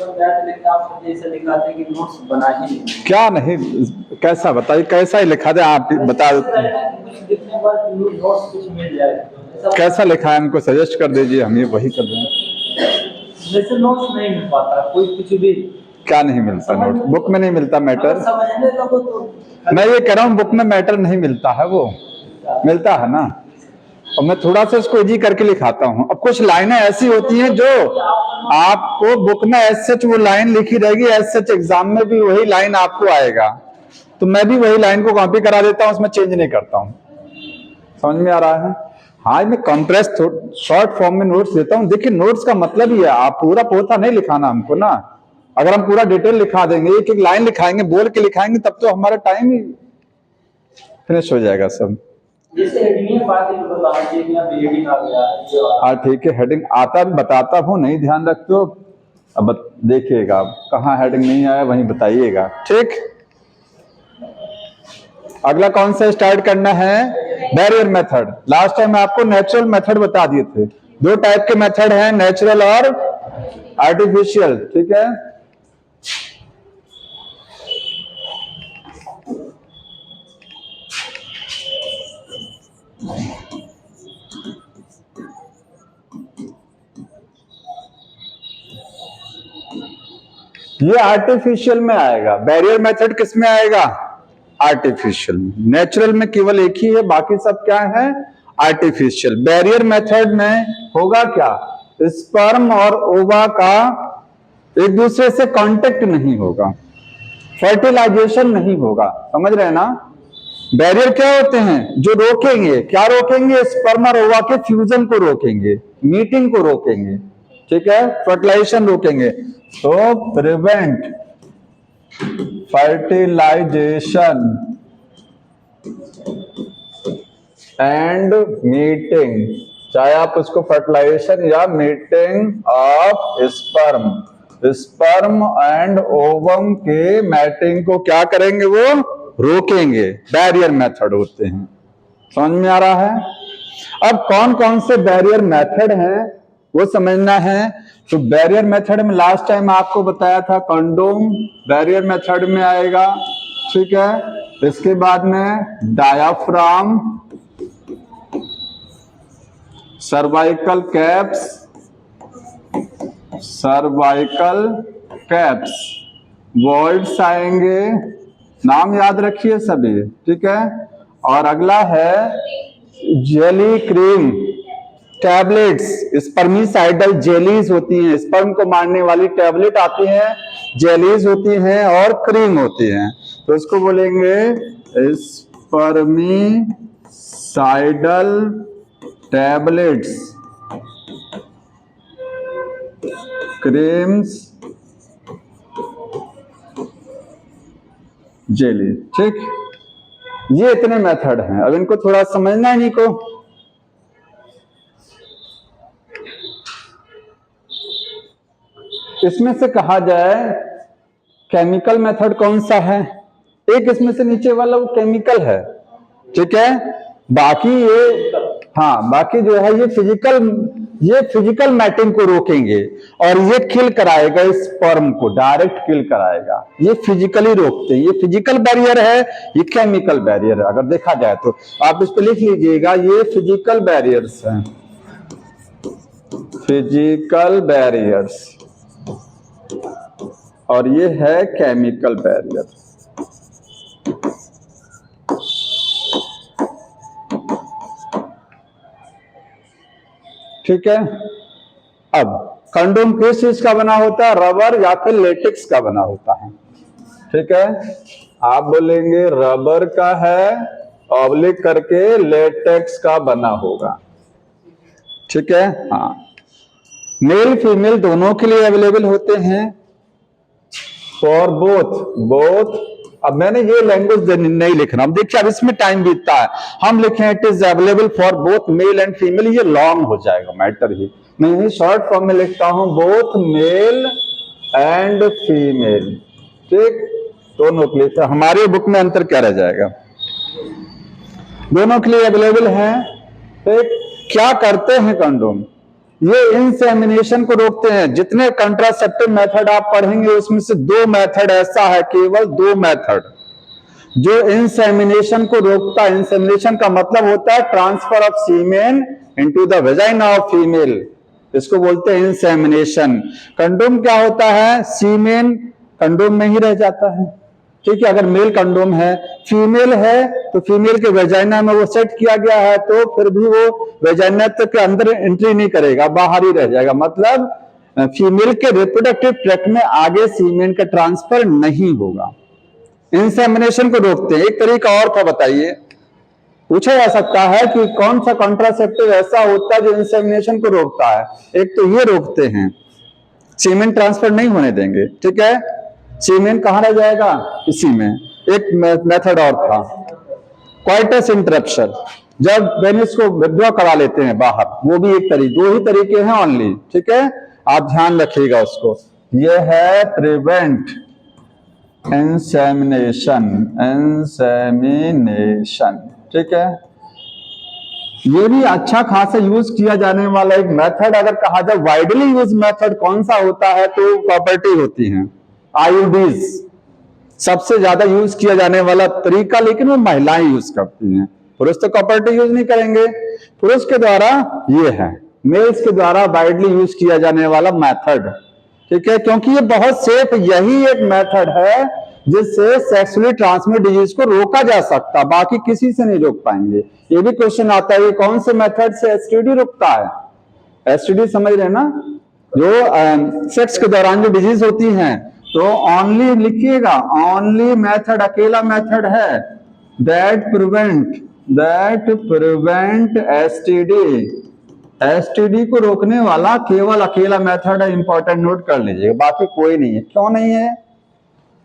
आप जैसे दिखाते कि नोट्स बना ही नहीं। क्या नहीं, कैसा बताइए, कैसा ही लिखा दे आप बता। लिखने पर नोट्स कुछ मिल जाए, कैसा लिखा है हमको सजेस्ट कर दीजिए, हम ये वही कर दें। जैसे नोट्स नहीं मिल पाता, कोई कुछ भी क्या नहीं मिलता नोट? बुक में नहीं मिलता मैटर। समझने लगो तो मैं ये कह रहा हूँ बुक में मैटर नहीं मिलता है, वो मिलता है ना। और मैं थोड़ा सा इसको इजी करके लिखाता हूँ। अब कुछ लाइनें ऐसी होती हैं जो आपको बुक में एज सच वो लाइन लिखी रहेगी, एज सच एग्जाम में भी वही लाइन आपको आएगा, तो मैं भी वही लाइन को कॉपी करा देता हूँ, उसमें चेंज नहीं करता हूँ। समझ में आ रहा है? हाँ, मैं कंप्रेस शॉर्ट फॉर्म में नोट्स देता हूँ। देखिए नोट्स का मतलब ही है, आप पूरा पोथा नहीं लिखाना हमको ना। अगर हम पूरा डिटेल लिखा देंगे, एक एक लाइन लिखाएंगे, बोल के लिखाएंगे, तब तो हमारा टाइम ही फिनिश हो जाएगा सब। जैसे हेडिंग बात है तो बता दीजिए कि अब हेडिंग आ गया। हाँ ठीक है, हेडिंग आता भी बताता हूँ, नहीं ध्यान रखते हो अब देखिएगा कहाँ हेडिंग नहीं आया वहीं बताइएगा, ठीक। अगला कौन सा स्टार्ट करना है? Barrier method. लास्ट टाइम आपको नेचुरल मेथड बता दिए थे। दो टाइप के मेथड हैं, नेचुरल और आर्टिफिशियल, ठीक है। ये आर्टिफिशियल में आएगा। बैरियर मेथड किस में आएगा? आर्टिफिशियल में। नेचुरल में केवल एक ही है, बाकी सब क्या है? आर्टिफिशियल। बैरियर मेथड में होगा क्या? स्पर्म और ओवा का एक दूसरे से कांटेक्ट नहीं होगा, फर्टिलाइजेशन नहीं होगा। समझ रहे हैं ना? बैरियर क्या होते हैं? जो रोकेंगे, क्या रोकेंगे? स्पर्म और ओवा के फ्यूजन को रोकेंगे, मीटिंग को रोकेंगे, ठीक है, फर्टिलाइजेशन रोकेंगे। तो प्रिवेंट फर्टिलाइजेशन एंड मीटिंग, चाहे आप उसको फर्टिलाइजेशन या meeting of sperm and ovum के मैटिंग को क्या करेंगे? वो रोकेंगे। बैरियर मेथड होते हैं। समझ में आ रहा है? अब कौन कौन से बैरियर मेथड हैं वो समझना है। तो बैरियर मेथड में लास्ट टाइम आपको बताया था, कंडोम बैरियर मेथड में आएगा, ठीक है। इसके बाद में डायाफ्राम, सर्वाइकल कैप्स, वॉल्ट्स आएंगे, नाम याद रखिए सभी, ठीक है। और अगला है jelly cream tablets, spermicidal jellies होती हैं, स्पर्म को मारने वाली टैबलेट आती हैं, जेलीज होती हैं और क्रीम होती हैं। तो इसको बोलेंगे स्पर्मिसाइडल टैबलेट्स, क्रीम्स, जेली, ठीक। ये इतने मेथड हैं। अब इनको थोड़ा समझना है, इनको इसमें से कहा जाए केमिकल मेथड कौन सा है? एक इसमें से नीचे वाला वो केमिकल है, ठीक है। बाकी ये, हाँ, बाकी जो है ये फिजिकल मैटिंग को रोकेंगे और ये किल कराएगा, स्पर्म को डायरेक्ट किल कराएगा। ये फिजिकली रोकते हैं, ये फिजिकल बैरियर है, ये केमिकल बैरियर है। अगर देखा जाए तो आप इस पे लिख लीजिएगा, ये फिजिकल बैरियर्स हैं, फिजिकल बैरियर्स, और ये है केमिकल बैरियर। ठीक है। अब कंडोम किस चीज का बना होता है? रबर या फिर लेटेक्स का बना होता है, ठीक है। आप बोलेंगे रबर का है, ऑब्लिक करके लेटेक्स का बना होगा, ठीक है। हाँ, मेल फीमेल दोनों के लिए अवेलेबल होते हैं, फॉर बोथ। अब मैंने ये लैंग्वेज नहीं लिखना, अब देखिए अब इसमें टाइम बीतता है, हम लिखे it is available for both male and female, ये लॉन्ग हो जाएगा मैटर ही। मैं यही शॉर्ट फॉर्म में लिखता हूं, बोथ मेल एंड फीमेल, ठीक, दोनों के लिए। तो हमारे बुक में अंतर क्या रह जाएगा? दोनों के लिए अवेलेबल है। ठीक, क्या करते हैं कंडोम? ये इंसेमिनेशन को रोकते हैं। जितने कंट्रासेप्टिव मेथड आप पढ़ेंगे उसमें से 2 मेथड ऐसा है, केवल 2 मेथड जो इंसेमिनेशन को रोकता है। इंसेमिनेशन का मतलब होता है transfer of semen into the vagina of female, इसको बोलते हैं इंसेमिनेशन। कंडोम क्या होता है, सीमेन कंडोम में ही रह जाता है, ठीक है। अगर मेल कंडोम है, फीमेल है तो फीमेल के वेजाइना में वो सेट किया गया है, तो फिर भी वो वेजाइना तक के अंदर एंट्री नहीं करेगा, बाहर ही रह जाएगा। मतलब फीमेल के रिप्रोडक्टिव ट्रैक्ट में आगे सीमेन का ट्रांसफर नहीं होगा। इंसेमिनेशन को रोकते हैं। एक तरीका और था, बताइए, पूछा जा सकता है कि कौन सा कॉन्ट्रासेप्टिव ऐसा होता है जो इंसेमिनेशन को रोकता है। एक तो ये रोकते हैं, सीमेन ट्रांसफर नहीं होने देंगे, ठीक है। सीमेन कहां रह जाएगा, इसी में। एक मेथड और था, क्वाइटस इंटरप्शन, जब पेनिस को विथड्रॉ करा लेते हैं बाहर, वो भी एक तरीके, 2 ही तरीके हैं ओनली, ठीक है। आप ध्यान रखिएगा उसको। ये है प्रिवेंट इंसेमिनेशन, ठीक है। ये भी अच्छा खासा यूज किया जाने वाला एक मेथड। अगर कहा जाए वाइडली यूज मेथड कौन सा होता है, तो प्रॉपर्टी होती है आईयूडीज, सबसे ज्यादा यूज किया जाने वाला तरीका, लेकिन वो महिलाएं यूज करती हैं, पुरुष तो प्रॉपर्टी यूज नहीं करेंगे। पुरुष के द्वारा ये है, मेल्स के द्वारा वाइडली यूज किया जाने वाला मेथड, ठीक है, क्योंकि ये बहुत सेफ, यही एक मेथड है जिससे सेक्सुअली ट्रांसमिट डिजीज को रोका जा सकता, बाकी किसी से नहीं रोक पाएंगे। ये भी क्वेश्चन आता है, कौन से मेथड से एसटीडी रुकता है। एसटीडी समझ रहे हैं ना, जो सेक्स के दौरान जो डिजीज होती हैं, तो ओनली लिखिएगा, ओनली मेथड, अकेला मेथड है दैट प्रिवेंट एसटीडी। एसटीडी को रोकने वाला केवल अकेला मेथड है, इंपॉर्टेंट नोट कर लीजिएगा, बाकी कोई नहीं है। क्यों नहीं है,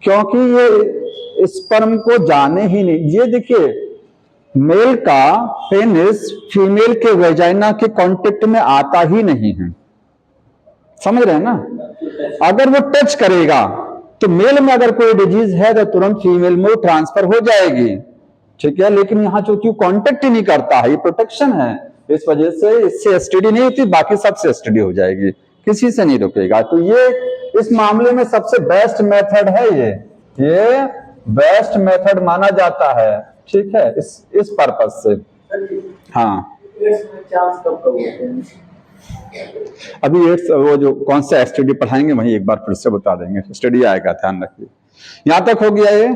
क्योंकि ये स्पर्म को जाने ही नहीं। ये देखिए, मेल का पेनिस फीमेल के वेजाइना के कांटेक्ट में आता ही नहीं है, समझ रहे हैं ना। अगर वो टच करेगा तो मेल में अगर कोई डिजीज है तो तुरंत फीमेल में ट्रांसफर हो जाएगी, ठीक है। लेकिन यहाँ जो कांटेक्ट ही नहीं करता है, ये प्रोटेक्शन है, इस वजह से इससे एसटीडी नहीं होती, बाकी सबसे एसटीडी हो जाएगी, किसी से नहीं रुकेगा। तो ये इस मामले में सबसे बेस्ट मेथड है, ये बेस्ट मेथड माना जाता है, ठीक है, इस पर्पज से। हाँ, अभी वो जो कौन सा एसटीडी पढ़ाएंगे वही एक बार फिर से बता देंगे, स्टडी आएगा, ध्यान रखिए। यहां तक हो गया ये,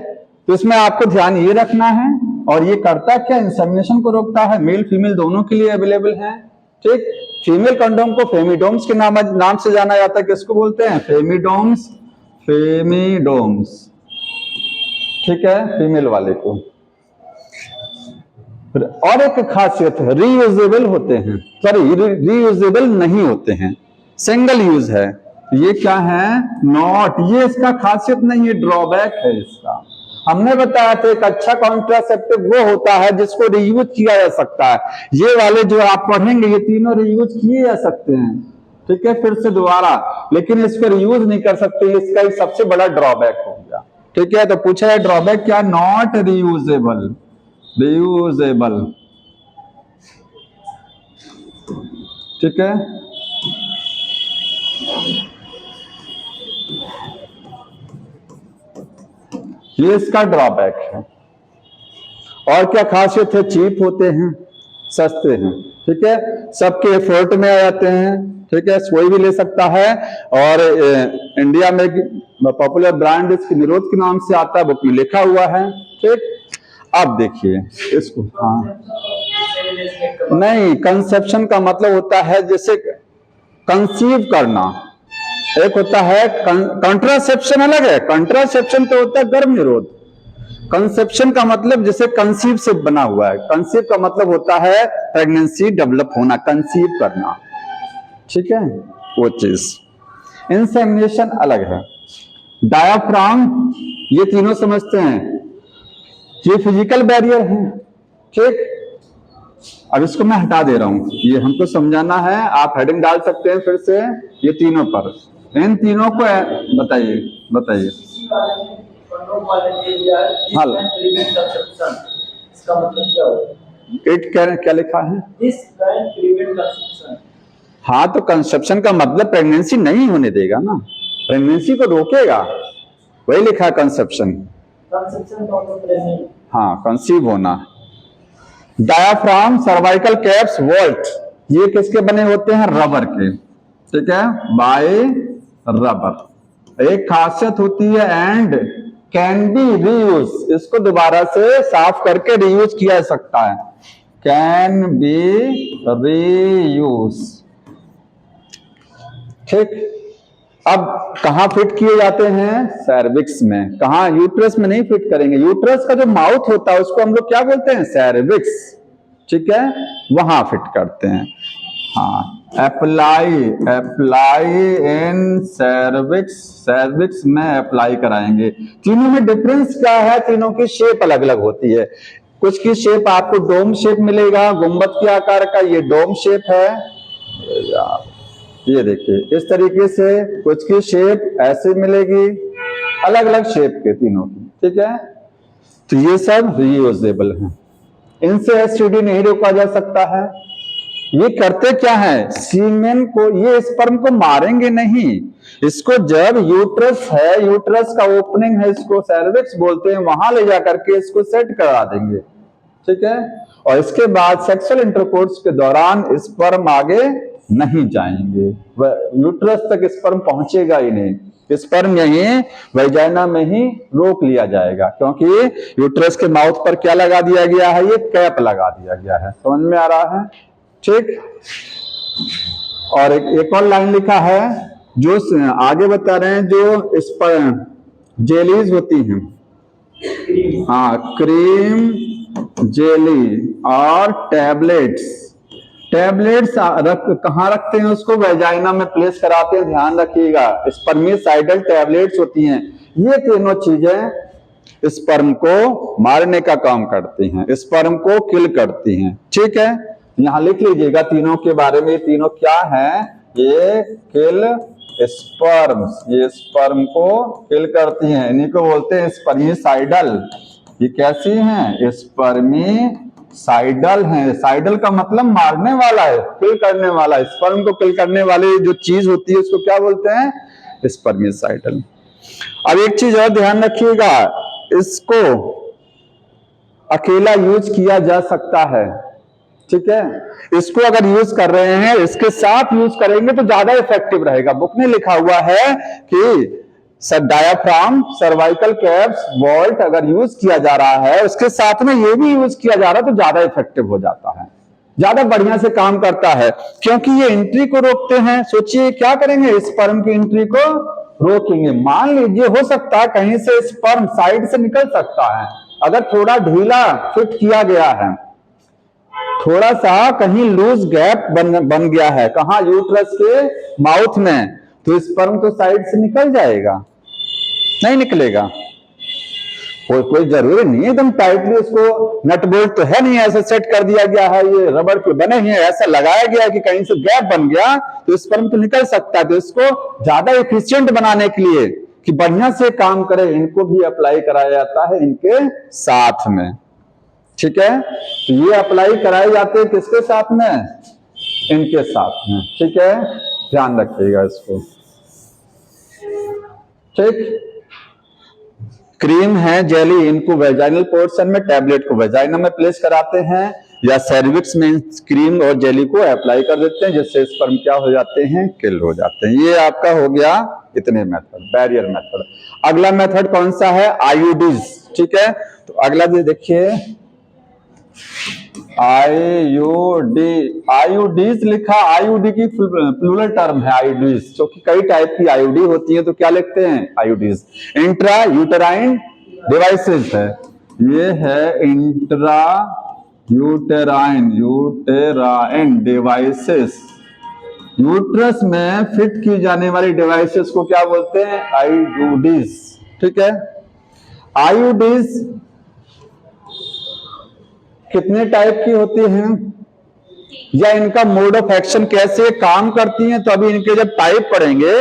तो इसमें आपको ध्यान ये रखना है। और ये करता क्या, इंसेमिनेशन को रोकता है, मेल फीमेल दोनों के लिए अवेलेबल है, ठीक। फीमेल कंडोम को फेमिडोम्स के नाम से जाना जाता है, किसको बोलते हैं, फेमिडोम्स, ठीक है, फीमेल वाले को। और एक खासियत है, रीयूजेबल होते हैं, सॉरी रीयूजेबल नहीं होते हैं, सिंगल यूज है। ये क्या है, नॉट, ये इसका खासियत नहीं है, ड्रॉबैक है इसका। हमने बताया था एक अच्छा कॉन्ट्रासेप्टिव वो होता है जिसको रीयूज किया जा सकता है। ये वाले जो आप पढ़ेंगे ये तीनों रीयूज किए जा सकते हैं, ठीक है, फिर से दोबारा, लेकिन इसको रीयूज नहीं कर सकते, इसका एक सबसे बड़ा ड्रॉबैक हो गया, ठीक है। तो पूछा है ड्रॉबैक क्या, नॉट रीयूजेबल, ठीक है। ये इसका ड्रॉबैक है। और क्या खासियत है, चीप होते हैं, सस्ते हैं, ठीक है, सबके एफर्ट में आ जाते हैं, ठीक है, कोई भी ले सकता है। और इंडिया में पॉपुलर ब्रांड इसकी निरोध के नाम से आता है, बुक में लिखा हुआ है, ठीक। अब देखिए इसको, हाँ नहीं, कंसेप्शन का मतलब होता है जैसे कंसीव करना, एक होता है कंट्रासेप्शन अलग है, कंट्रासेप्शन तो होता है गर्भ निरोध, कंसेप्शन का मतलब जैसे कंसीव से बना हुआ है, कंसीव का मतलब होता है प्रेगनेंसी डेवलप होना, कंसीव करना, ठीक है, वो चीज। इंसेमिनेशन अलग है, डायाफ्राम, ये तीनों समझते हैं, ये फिजिकल बैरियर है, ठीक। अब इसको मैं हटा दे रहा हूं, ये हमको समझाना है, आप हेडिंग डाल सकते हैं फिर से, ये तीनों पर, इन तीनों को बताइए। इसका मतलब क्या होगा, क्या लिखा है, हाँ, तो कंसेप्शन का मतलब प्रेगनेंसी नहीं होने देगा ना, प्रेगनेंसी को रोकेगा, वही लिखा है कंसेप्शन। कंसेप्शन तो प्रेग्नेंट। हाँ, कंसीव होना। डायाफ्राम, सर्वाइकल कैप्स, वॉल्ट, ये किसके बने होते हैं? रबर के, ठीक है, बाय रबर। एक खासियत होती है एंड कैन बी रीयूज, इसको दोबारा से साफ करके रीयूज किया जा सकता है, कैन बी रीयूज, ठीक। अब कहां फिट किए जाते हैं? सर्विक्स में। कहां? यूट्रस में नहीं फिट करेंगे, यूट्रस का जो माउथ होता है उसको हम लोग क्या बोलते हैं? सर्विक्स, ठीक है, वहां फिट करते हैं। हाँ, अप्लाई इन सर्विक्स, सर्विक्स में अप्लाई कराएंगे। तीनों में डिफरेंस क्या है? तीनों की शेप अलग अलग होती है। कुछ की शेप आपको डोम शेप मिलेगा, गुंबद के आकार का, ये डोम शेप है, ये देखिए इस तरीके से। कुछ की शेप ऐसे मिलेगी, अलग अलग शेप के तीनों की, ठीक है। तो ये सब रीयूजेबल हैं, इनसे एसटीडी नहीं रोका जा सकता है। ये करते क्या है? सीमेन को, ये स्पर्म को मारेंगे नहीं, इसको जब यूट्रस है, यूट्रस का ओपनिंग है, इसको सर्विक्स बोलते हैं, वहां ले जाकर के इसको सेट करा देंगे, ठीक है। और इसके बाद सेक्सुअल इंटरकोर्स के दौरान स्पर्म आगे नहीं जाएंगे, वह यूट्रस तक स्पर्म पहुंचेगा ही नहीं, स्पर्म यहीं वैजाइना में ही रोक लिया जाएगा, क्योंकि यूट्रस के माउथ पर क्या लगा दिया गया है? ये कैप लगा दिया गया है। समझ में आ रहा है? ठीक। और एक और लाइन लिखा है जो आगे बता रहे हैं, जो इस पर जेलीज होती हैं, हाँ, क्रीम जेली और टैबलेट्स, टैबलेट्स कहाँ रखते हैं? उसको वेजाइना में प्लेस कराते हैं, ध्यान रखिएगा। स्पर्मिसाइडल टैबलेट्स होती हैं, ये तीनों चीजें स्पर्म को मारने का काम करती हैं, स्पर्म को किल करती हैं, ठीक है। यहां लिख लीजिएगा तीनों के बारे में, तीनों क्या हैं? ये किल स्पर्म्स, ये स्पर्म को किल करती हैं, इन्हीं को बोलते हैं स्पर्मिसाइडल। ये कैसी हैं? स्पर्मिसाइडल हैं। साइडल का मतलब मारने वाला है, किल करने वाला, स्पर्म को किल करने वाली जो चीज होती है उसको क्या बोलते हैं? स्पर्मिसाइडल। अब एक चीज और ध्यान रखिएगा, इसको अकेला यूज किया जा सकता है, ठीक है। इसको अगर यूज कर रहे हैं, इसके साथ यूज करेंगे तो ज्यादा इफेक्टिव रहेगा। बुक में लिखा हुआ है कि डायाफ्राम, सर्वाइकल कैप्स, वॉल्ट अगर यूज किया जा रहा है, उसके साथ में ये भी यूज किया जा रहा है तो ज्यादा इफेक्टिव हो जाता है, ज्यादा बढ़िया से काम करता है, क्योंकि ये एंट्री को रोकते हैं। सोचिए क्या करेंगे? स्पर्म की एंट्री को रोकेंगे। मान लीजिए हो सकता है कहीं से स्पर्म साइड से निकल सकता है, अगर थोड़ा ढीला फिट किया गया है, थोड़ा सा कहीं लूज गैप बन गया है, कहां? यूट्रस के माउथ में, तो स्पर्म तो साइड से निकल जाएगा, नहीं निकलेगा। कोई जरूरी नहीं है एकदम टाइटली उसको, नट बोल्ट तो है नहीं ऐसा सेट कर दिया गया है, ये रबर के बने हैं, ऐसा लगाया गया कि कहीं से गैप बन गया तो स्पर्म तो निकल सकता है। तो इसको ज्यादा एफिशिएंट बनाने के लिए कि बढ़िया से काम करे, इनको भी अप्लाई कराया जाता है इनके साथ में, ठीक है। तो ये अप्लाई कराए जाते हैं किसके साथ में? इनके साथ में, ठीक है, ध्यान रखिएगा इसको, ठीक। क्रीम है, जेली, इनको वेजाइनल पोर्शन में, टैबलेट को वेजाइना में प्लेस कराते हैं, या सर्विक्स में क्रीम और जेली को अप्लाई कर देते हैं, जिससे स्पर्म क्या हो जाते हैं? किल हो जाते हैं। ये आपका हो गया इतने मेथड, बैरियर मेथड। अगला मेथड कौन सा है? आईयूडीज, ठीक है। तो अगला देखिए, आईयूडीज लिखा, आईयूडी की प्लूरल टर्म है आईयूडीज, क्योंकि कई टाइप की आईयूडी होती है, तो क्या लिखते हैं? आईयूडीज। इंट्रा यूटेराइन डिवाइसेस है, ये है इंट्रा यूटेराइन डिवाइसेस, यूट्रस में फिट की जाने वाली डिवाइसेस को क्या बोलते हैं? आईयूडीज, ठीक है। आईयूडीज कितने टाइप की होती हैं, या इनका मोड ऑफ एक्शन कैसे काम करती हैं? तो अभी इनके जब टाइप पढ़ेंगे,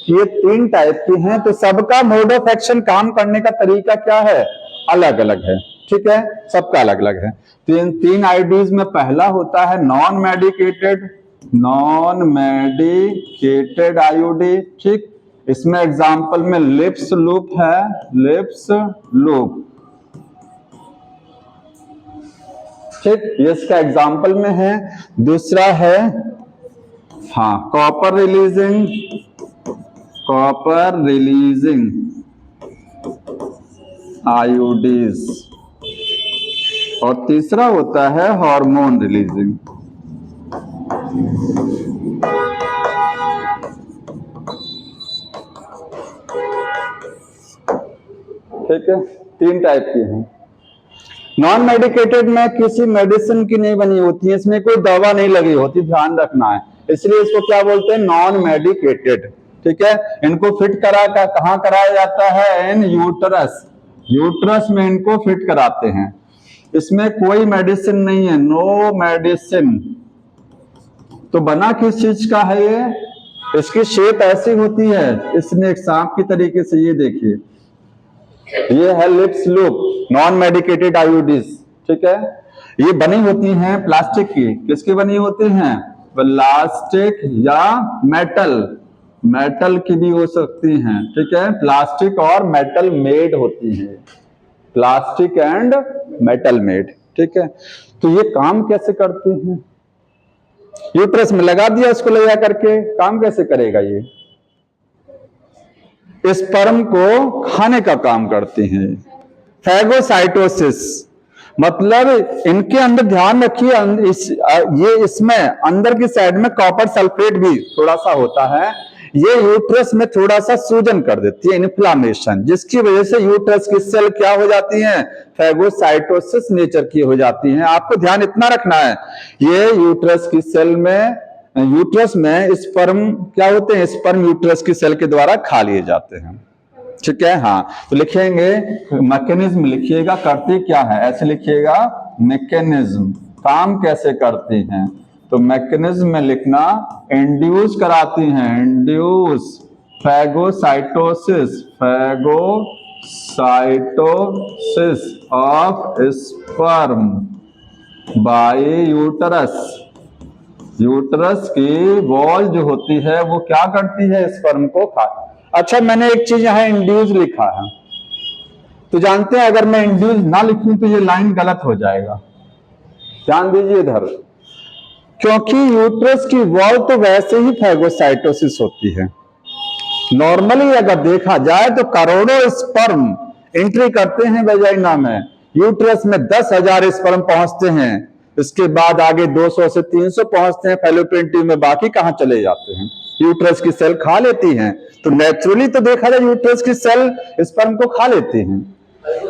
ये 3 टाइप की हैं, तो सबका मोड ऑफ एक्शन, काम करने का तरीका क्या है? अलग अलग है, ठीक है, सबका अलग अलग है। तो इन 3 आईडीज में पहला होता है non medicated non medicated IUD. ठीक, इसमें एग्जाम्पल में लिप्स लूप है, लिप्स लूप। ठीक, ये इसका एग्जाम्पल में है। दूसरा है हाँ copper releasing, copper releasing IUDs. और तीसरा होता है हार्मोन रिलीजिंग। ठीक है, 3 टाइप की हैं। नॉन मेडिकेटेड में किसी मेडिसिन की नहीं बनी होती है, इसमें कोई दवा नहीं लगी होती, ध्यान रखना है, इसलिए इसको क्या बोलते हैं, नॉन मेडिकेटेड। ठीक है, इनको फिट कहाँ कराया जाता है, इन यूट्रस, यूट्रस में इनको फिट कराते हैं। इसमें कोई मेडिसिन नहीं है, नो मेडिसिन। तो बना किस चीज का है ये, इसकी शेप ऐसी होती है, इसने एक सांप की तरीके से, ये देखिए, ये है lips loop, non medicated IUDs. ठीक है, ये बनी होती हैं प्लास्टिक की। किसकी बनी होती हैं, प्लास्टिक या मेटल, मेटल की भी हो सकती हैं। ठीक है, प्लास्टिक और मेटल मेड होती हैं, प्लास्टिक एंड मेटल मेड। ठीक है, तो ये काम कैसे करती हैं, यूट्रस में लगा दिया इसको ले जा करके, काम कैसे करेगा, ये स्पर्म को खाने का काम करती हैं। फैगोसाइटोसिस मतलब इनके अंदर, ध्यान रखिए, इसमें अंदर की साइड में कॉपर सल्फेट भी थोड़ा सा होता है, ये यूट्रस में थोड़ा सा सूजन कर देती है, इन्फ्लामेशन, जिसकी वजह से यूट्रस की सेल क्या हो जाती हैं, फैगोसाइटोसिस नेचर की हो जाती हैं। आपको ध्यान इतना रखना है, ये यूट्रस की सेल में, यूट्रस में स्पर्म क्या होते हैं, स्पर्म यूट्रस की सेल के द्वारा खा लिए जाते हैं। ठीक है, हाँ, तो लिखेंगे मैकेनिज्म, लिखिएगा करती क्या है, ऐसे लिखिएगा मैकेनिज्म, काम कैसे करती हैं। तो मैकेनिज्म में लिखना इंड्यूस कराती हैं, induce phagocytosis, phagocytosis of sperm bye uterus. Uterus की वॉल जो होती है वो क्या करती है, स्पर्म को खा। अच्छा, मैंने एक चीज यहां इंड्यूस लिखा है, तो जानते हैं अगर मैं इंड्यूस ना लिखूं तो ये लाइन गलत हो जाएगा, ध्यान दीजिए इधर, क्योंकि यूट्रस की वॉल तो वैसे ही फैगोसाइटोसिस होती है। नॉर्मली अगर देखा जाए तो करोड़ों स्पर्म एंट्री करते हैं वेजाइना में, यूट्रस में 10,000 स्पर्म पहुंचते हैं, इसके बाद आगे 200 से 300 पहुंचते हैं फैलोपियन ट्यूब में, बाकी कहां चले जाते हैं, यूट्रस की सेल खा लेती हैं। तो नेचुरली तो देखा जाए यूट्रस की सेल स्पर्म को खा लेती हैं,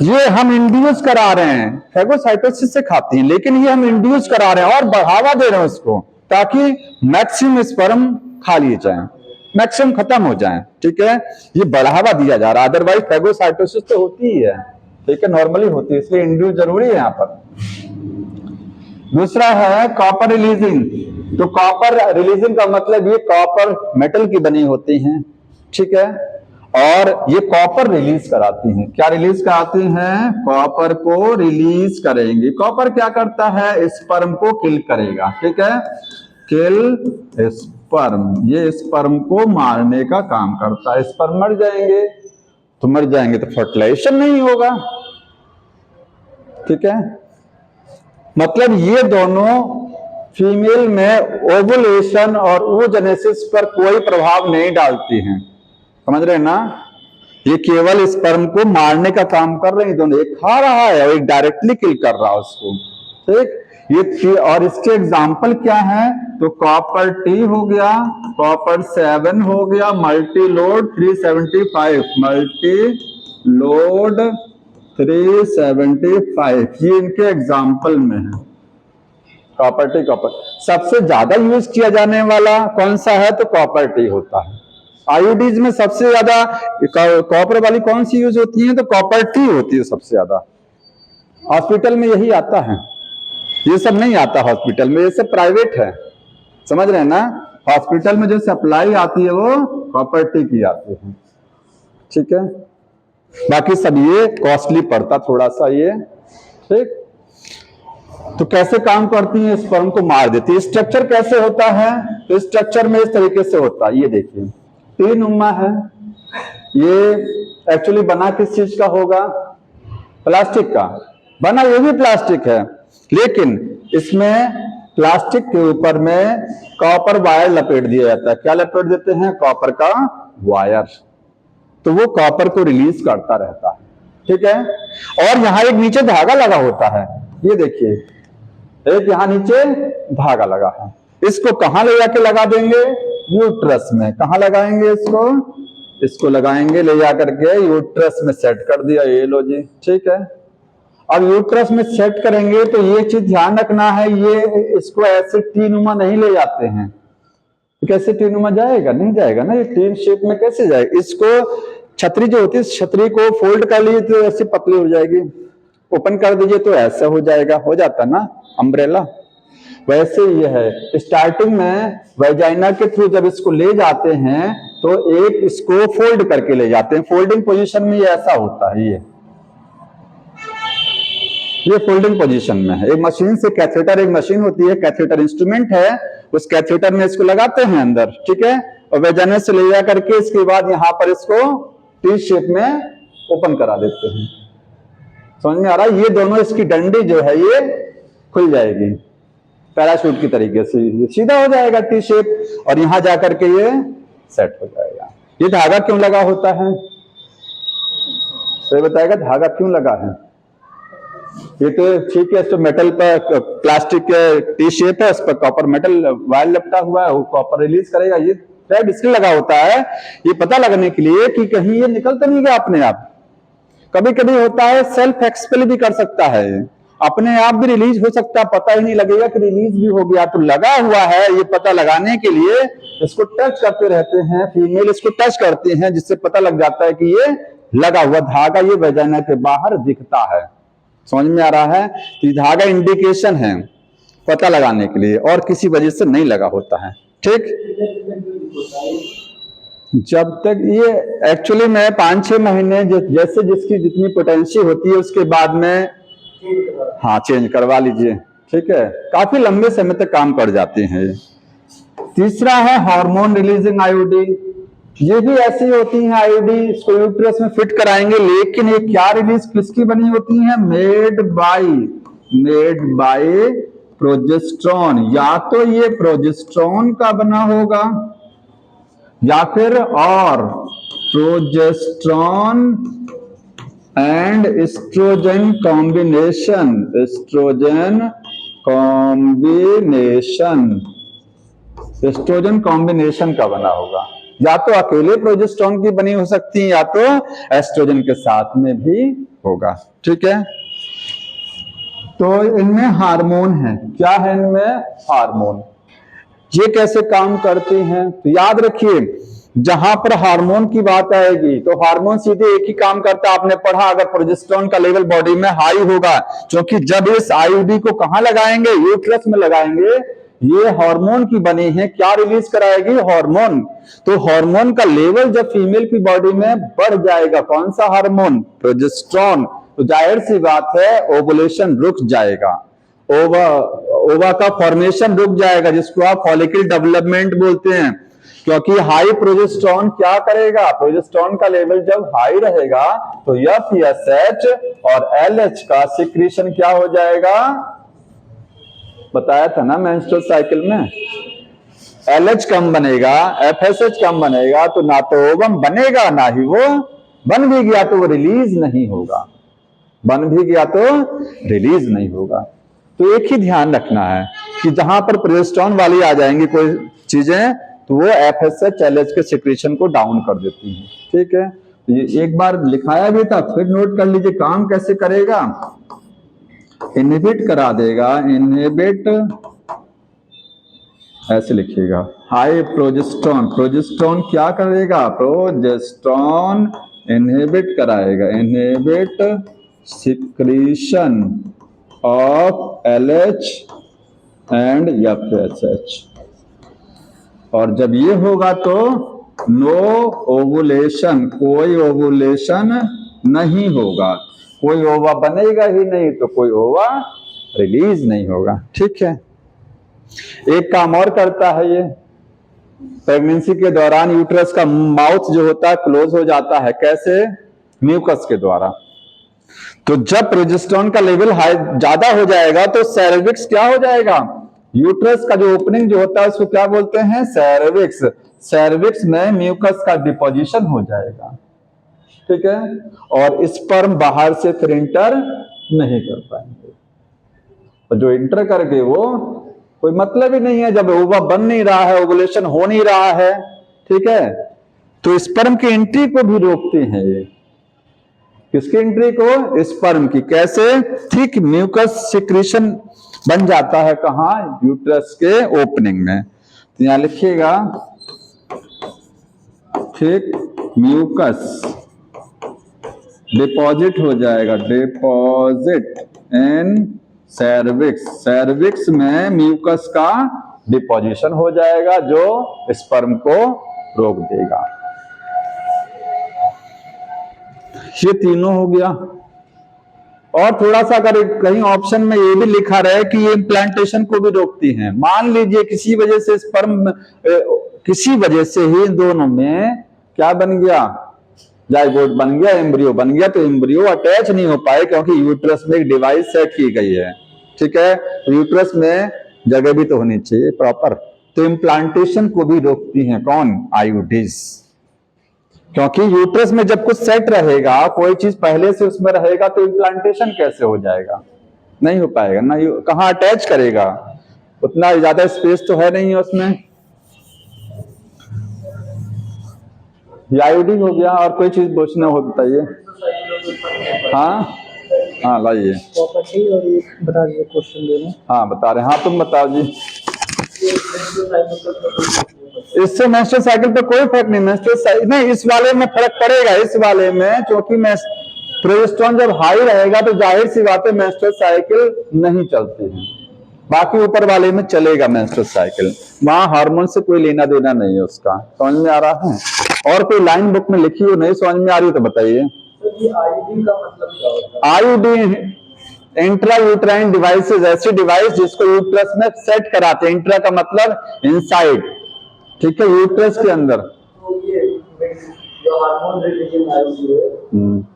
ये हम इंड्यूस करा रहे हैं, फैगोसाइटोसिस से खाती हैं, लेकिन ये हम इंड्यूस करा रहे हैं और बढ़ावा दे रहे हैं उसको, ताकि मैक्सिमम स्पर्म खा लिए जाएं, मैक्सिमम खत्म हो जाएं। ठीक है, ये बढ़ावा दिया जा रहा है, अदरवाइज फैगोसाइटोसिस तो होती ही है। ठीक है, नॉर्मली होती है, इसलिए इंड्यूस जरूरी है यहाँ पर। दूसरा है कॉपर रिलीजिंग। तो कॉपर रिलीजिंग का मतलब ये कॉपर मेटल की बनी होती हैं। ठीक है, और ये कॉपर रिलीज कराती हैं। क्या रिलीज कराती हैं, कॉपर को रिलीज करेंगी। कॉपर क्या करता है, स्पर्म को किल करेगा। ठीक है, किल स्पर्म, ये स्पर्म को मारने का काम करता है। स्पर्म मर जाएंगे, तो मर जाएंगे तो फर्टिलाइजेशन नहीं होगा। ठीक है, मतलब ये दोनों फीमेल में ओवुलेशन और ओवोजेनेसिस पर कोई प्रभाव नहीं डालती हैं, समझ रहे हैं ना, ये केवल स्पर्म को मारने का काम कर रही हैं दोनों, एक खा रहा है और एक डायरेक्टली किल कर रहा है उसको। ठीक, ये और इसके एग्जाम्पल क्या है, तो कॉपर टी हो गया, कॉपर 7 हो गया, मल्टी लोड 375, मल्टी लोड 375, ये इनके एग्जाम्पल में है। कॉपर टी, कॉपर सबसे ज्यादा यूज किया जाने वाला कौन सा है, तो कॉपर टी होता है। आईयूडीज में सबसे ज्यादा कॉपर वाली कौन सी यूज होती है, तो कॉपर टी होती है सबसे ज्यादा। हॉस्पिटल में यही आता है, ये सब नहीं आता हॉस्पिटल में, ये सब प्राइवेट है, समझ रहे हैं ना। हॉस्पिटल में जो सप्लाई आती है वो कॉपर टी की आती है। ठीक है, बाकी सब ये कॉस्टली पड़ता थोड़ा सा ये। ठीक, तो कैसे काम करती है, स्पर्म को मार देती है। स्ट्रक्चर कैसे होता है, तो स्ट्रक्चर में इस तरीके से होता है, ये देखिए तीन उम्मा है। ये एक्चुअली बना किस चीज का होगा, प्लास्टिक का। बना ये भी प्लास्टिक है, लेकिन इसमें प्लास्टिक के ऊपर में कॉपर वायर लपेट दिया जाता है। क्या लपेट देते हैं, कॉपर का वायर। तो वो कॉपर को रिलीज करता रहता है, ठीक है। और यहां एक नीचे धागा लगा होता है, ये देखिए एक यहां नीचे धागा लगा है। इसको कहां ले जाके लगा देंगे, यूट्रस में। कहां लगाएंगे इसको, इसको लगाएंगे ले जाकर के यूट्रस में सेट कर दिया, ये लो जी, ठीक है। अब यूट्रस में सेट करेंगे तो ये चीज ध्यान रखना है, ये इसको ऐसे टी-नुमा नहीं ले जाते हैं। कैसे टी-नुमा जाएगा, नहीं जाएगा ना, ये टीन शेप में कैसे जाएगा। इसको छतरी जो होती है, छतरी को फोल्ड कर लीजिए तो ऐसी पतली हो जाएगी, ओपन कर दीजिए तो ऐसा हो जाएगा, हो जाता ना अम्ब्रेला। वैसे ये है, स्टार्टिंग में वेजाइना के थ्रू जब इसको ले जाते हैं तो एक इसको फोल्ड करके ले जाते हैं। फोल्डिंग पोजीशन में ये ऐसा होता है, ये फोल्डिंग पोजीशन में है। एक मशीन से कैथेटर, एक मशीन होती है, कैथेटर इंस्ट्रूमेंट है, उस कैथेटर में इसको लगाते हैं अंदर, ठीक है। और वेजाइना से ले जा करके इसके बाद यहां पर इसको टी शेप में ओपन करा देते हैं। समझ में आ रहा है, ये दोनों इसकी डंडी जो है ये खुल जाएगी पैराशूट की तरीके से, सीधा हो जाएगा टी शेप, और यहां जाकर के ये सेट हो जाएगा। ये धागा क्यों लगा होता है, तो बताएगा धागा क्यों लगा है। ये तो ठीक है, तो मेटल पर प्लास्टिक के टी शेप है, उस पर कॉपर मेटल वायर लपटा हुआ है, वो कॉपर रिलीज करेगा। ये थ्रेड इसलिए लगा होता है, ये पता लगने के लिए कि कहीं ये निकल तो नहीं गया अपने आप। कभी कभी होता है सेल्फ एक्सपेल भी कर सकता है, अपने आप भी रिलीज हो सकता है, पता ही नहीं लगेगा कि रिलीज भी हो गया। तो लगा हुआ है, ये पता लगाने के लिए इसको टच करते रहते हैं, फीमेल इसको टच करती हैं, जिससे पता लग जाता है कि ये लगा हुआ धागा ये वेजाइना के बाहर दिखता है। समझ में आ रहा है, तो धागा इंडिकेशन है पता लगाने के लिए, और किसी वजह से नहीं लगा होता है, ठीक। जब तक ये एक्चुअली में 5-6 महीने जैसे जिसकी जितनी पोटेंशियल होती है उसके बाद में हाँ चेंज करवा लीजिए, ठीक है। काफी लंबे समय तक काम कर जाते हैं। तीसरा है हार्मोन रिलीजिंग आईयूडी। ये भी ऐसी होती है आईयूडी, इसको यूट्रस में फिट कराएंगे, लेकिन ये क्या रिलीज किसकी बनी होती है, मेड बाय प्रोजेस्टेरॉन। या तो ये प्रोजेस्टेरॉन का बना होगा या फिर और progesterone and estrogen combination, estrogen combination का बना होगा। या तो अकेले प्रोजेस्टेरॉन की बनी हो सकती है, या तो एस्ट्रोजन के साथ में भी होगा, ठीक है। तो इनमें हार्मोन है, क्या है इनमें, हार्मोन। ये कैसे काम करती हैं, तो याद रखिए जहां पर हार्मोन की बात आएगी तो हार्मोन सीधे एक ही काम करता है, आपने पढ़ा, अगर प्रोजेस्टेरॉन का लेवल बॉडी में हाई होगा, क्योंकि जब इस आईयूडी को कहां लगाएंगे, यूट्रस में लगाएंगे, ये हार्मोन की बनी है, क्या रिलीज कराएगी, हार्मोन। तो हार्मोन का लेवल जब फीमेल की बॉडी में बढ़ जाएगा, कौन सा हार्मोन, प्रोजेस्टेरॉन, तो जाहिर सी बात है ओवुलेशन रुक जाएगा, ओवा का फॉर्मेशन रुक जाएगा, जिसको आप फॉलिकल डेवलपमेंट बोलते हैं। क्योंकि हाई प्रोजेस्टेरॉन क्या करेगा, प्रोजेस्टेरॉन का लेवल जब हाई रहेगा तो FSH और LH का सिक्रीशन क्या हो जाएगा, बताया था ना मेंस्ट्रुअल साइकिल में, LH कम बनेगा, FSH कम बनेगा, तो ना तो ओवम बनेगा, ना ही वो बन भी गया तो वो रिलीज नहीं होगा, बन भी गया तो रिलीज नहीं होगा। तो एक ही ध्यान रखना है कि जहां पर प्रोजेस्टेरॉन वाली आ जाएंगी कोई चीजें, तो वो FSH LH के सिक्रीशन को डाउन कर देती हैं, ठीक है। ये एक बार लिखाया भी था, फिर नोट कर लीजिए काम कैसे करेगा, इनहिबिट करा देगा, इनहिबिट ऐसे लिखिएगा, हाई प्रोजेस्टेरॉन, प्रोजेस्टेरॉन क्या करेगा, प्रोजेस्टेरॉन इनहिबिट कराएगा, inhibit secretion of LH and FSH। और जब ये होगा तो नो ओवुलेशन, कोई ओवुलेशन नहीं होगा, कोई ओवा बनेगा ही नहीं, तो कोई ओवा रिलीज नहीं होगा। ठीक है, एक काम और करता है ये, प्रेगनेंसी के दौरान यूट्रस का माउथ जो होता है क्लोज हो जाता है। कैसे? म्यूकस के द्वारा। तो जब प्रोजेस्टेरोन का लेवल हाई ज्यादा हो जाएगा तो सेरेविक्स क्या हो जाएगा? यूट्रस का जो ओपनिंग जो होता है उसको क्या बोलते हैं? सेरेविक्स। सेरेविक्स में म्यूकस का डिपोजिशन हो जाएगा। ठीक है, और स्पर्म बाहर से फिर इंटर नहीं कर पाएंगे, और जो इंटर करके वो कोई मतलब ही नहीं है जब ओवा बन नहीं रहा है, ओवुलेशन हो नहीं रहा है। ठीक है, तो स्पर्म की एंट्री को भी रोकते हैं ये। किसकी एंट्री को? स्पर्म की। कैसे? थिक म्यूकस सिक्रीशन बन जाता है कहां? यूट्रस के ओपनिंग में। तो यहां लिखिएगा थिक म्यूकस डिपॉजिट हो जाएगा, डिपॉजिट इन सेर्विक्स। सेर्विक्स में म्यूकस का डिपोजिशन हो जाएगा जो स्पर्म को रोक देगा। ये तीनों हो गया। और थोड़ा सा अगर कहीं ऑप्शन में ये भी लिखा रहे कि ये इम्प्लांटेशन को भी रोकती हैं। मान लीजिए किसी वजह से स्पर्म किसी वजह से ही इन दोनों में क्या बन गया? जाइगोट बन गया, एम्ब्रियो बन गया, तो एम्ब्रियो अटैच नहीं हो पाए क्योंकि यूट्रस में एक डिवाइस सेट की गई है। ठीक है, यूट्रस में जगह भी तो होनी चाहिए प्रॉपर। तो इम्प्लांटेशन को भी रोकती हैं कौन? आईयूडीज। क्योंकि यूट्रस में जब कुछ सेट रहेगा, कोई चीज पहले से उसमें रहेगा, तो इम्प्लांटेशन कैसे हो जाएगा? नहीं हो पाएगा ना। कहां अटैच करेगा? उतना ज्यादा स्पेस तो है नहीं उसमें। आईयूडी हो गया। और कोई चीज पूछना हो बताइए। हाँ हाँ लाइए, प्रॉपर्टी और ये बता दीजिए क्वेश्चन दोनों। हाँ बता रहे हैं। हाँ तुम बताओ जी। इससे मेंस्ट्रुअल साइकिल पे कोई फर्क नहीं। मेंस्ट्रुअल साइकिल नहीं, इस वाले में फर्क पड़ेगा। इस वाले में क्योंकि प्रोजेस्टेरोन जब हाई रहेगा तो जाहिर सी बात है मेंस्ट्रुअल साइकिल नहीं चलती है। बाकी ऊपर वाले में चलेगा मेंस्ट्रुअल साइकिल, वहां हार्मोन से कोई लेना देना नहीं है उसका। समझ में आ रहा है? और कोई लाइन बुक में लिखी हो नहीं समझ में आ रही तो बताइए। आईयूडी का मतलब क्या होता है? आईयूडी इंट्रा यूट्राइन डिवाइसेस, ऐसी डिवाइस जिसको यूट्रस में सेट कराते हैं। इंट्रा का मतलब इनसाइड। ठीक है, यूट्रस के अंदर। तो ये जो हार्मोन रिलीजिंग आईयूडी है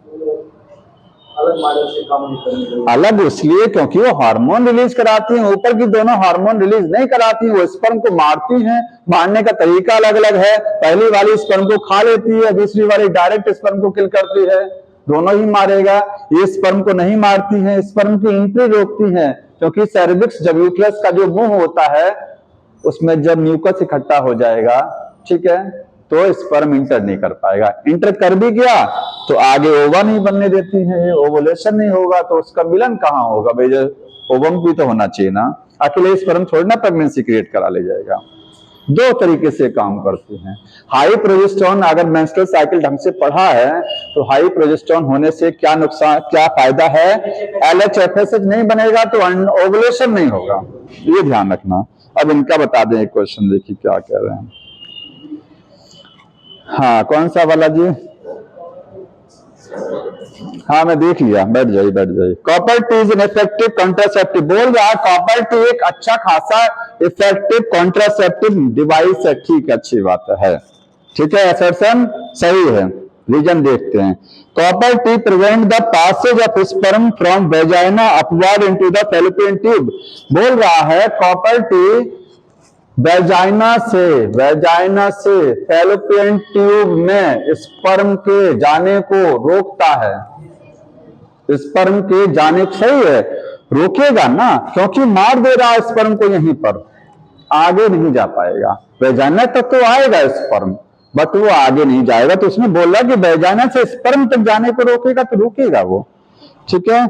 अलग मॉडल से काम नहीं करने, अलग इसलिए क्योंकि वो हार्मोन रिलीज कराती हैं। ऊपर की दोनों हार्मोन रिलीज नहीं कराती हैं, वो स्पर्म को मारती हैं। मारने का तरीका अलग अलग है। पहली वाली स्पर्म को खा लेती है, दूसरी वाली डायरेक्ट स्पर्म को किल करती है। दोनों ही मारेगा। ये स्पर्म को नहीं मारती है, स्पर्म की एंट्री रोकती है। क्योंकि सर्विक्स जब यूट्रस का जो मुंह होता है उसमें जब म्यूकस इकट्ठा हो जाएगा, ठीक है, तो स्पर्म इंटर नहीं कर पाएगा। इंटर कर भी गया तो आगे ओवा नहीं बनने देती है, ये ओवुलेशन नहीं होगा, तो उसका मिलन कहाँ होगा भाई? ओवम भी तो होना चाहिए ना। अकेले स्पर्म थोड़ी ना प्रेगनेंसी क्रिएट करा ले जाएगा। दो तरीके से काम करती हैं। हाई प्रोजेस्टेरोन, अगर मेंस्ट्रुअल साइकिल ढंग से पढ़ा है तो हाई प्रोजेस्टेरोन होने से क्या नुकसान, क्या फायदा है? LHFSH नहीं बनेगा तो ओवुलेशन नहीं होगा, ये ध्यान रखना। अब इनका बता दें एक क्वेश्चन, देखिए क्या कह रहे हैं। हाँ कौन सा वाला जी? हाँ मैं देख लिया, बैठ जाइए बैठ जाइए। Copper T is an effective contraceptive. बोल रहा है कॉपर टी एक अच्छा खासा इफेक्टिव कॉन्ट्रासेप्टिव डिवाइस है। ठीक है, अच्छी बात है। ठीक है, असर्शन सही है। रीजन देखते हैं। Copper T prevent the passage of sperm from vagina upward into the fallopian tube. बोल रहा है कॉपर टी वेजाइना से फैलोपियन ट्यूब में स्पर्म के जाने को रोकता है। स्पर्म के जाने सही है, रोकेगा ना, क्योंकि मार दे रहा है स्पर्म को, यहीं पर आगे नहीं जा पाएगा। वेजाइना तक तो आएगा स्पर्म, बट वो आगे नहीं जाएगा। तो उसने बोला कि वेजाइना से स्पर्म तक जाने को रोकेगा, तो रुकेगा वो। ठीक है,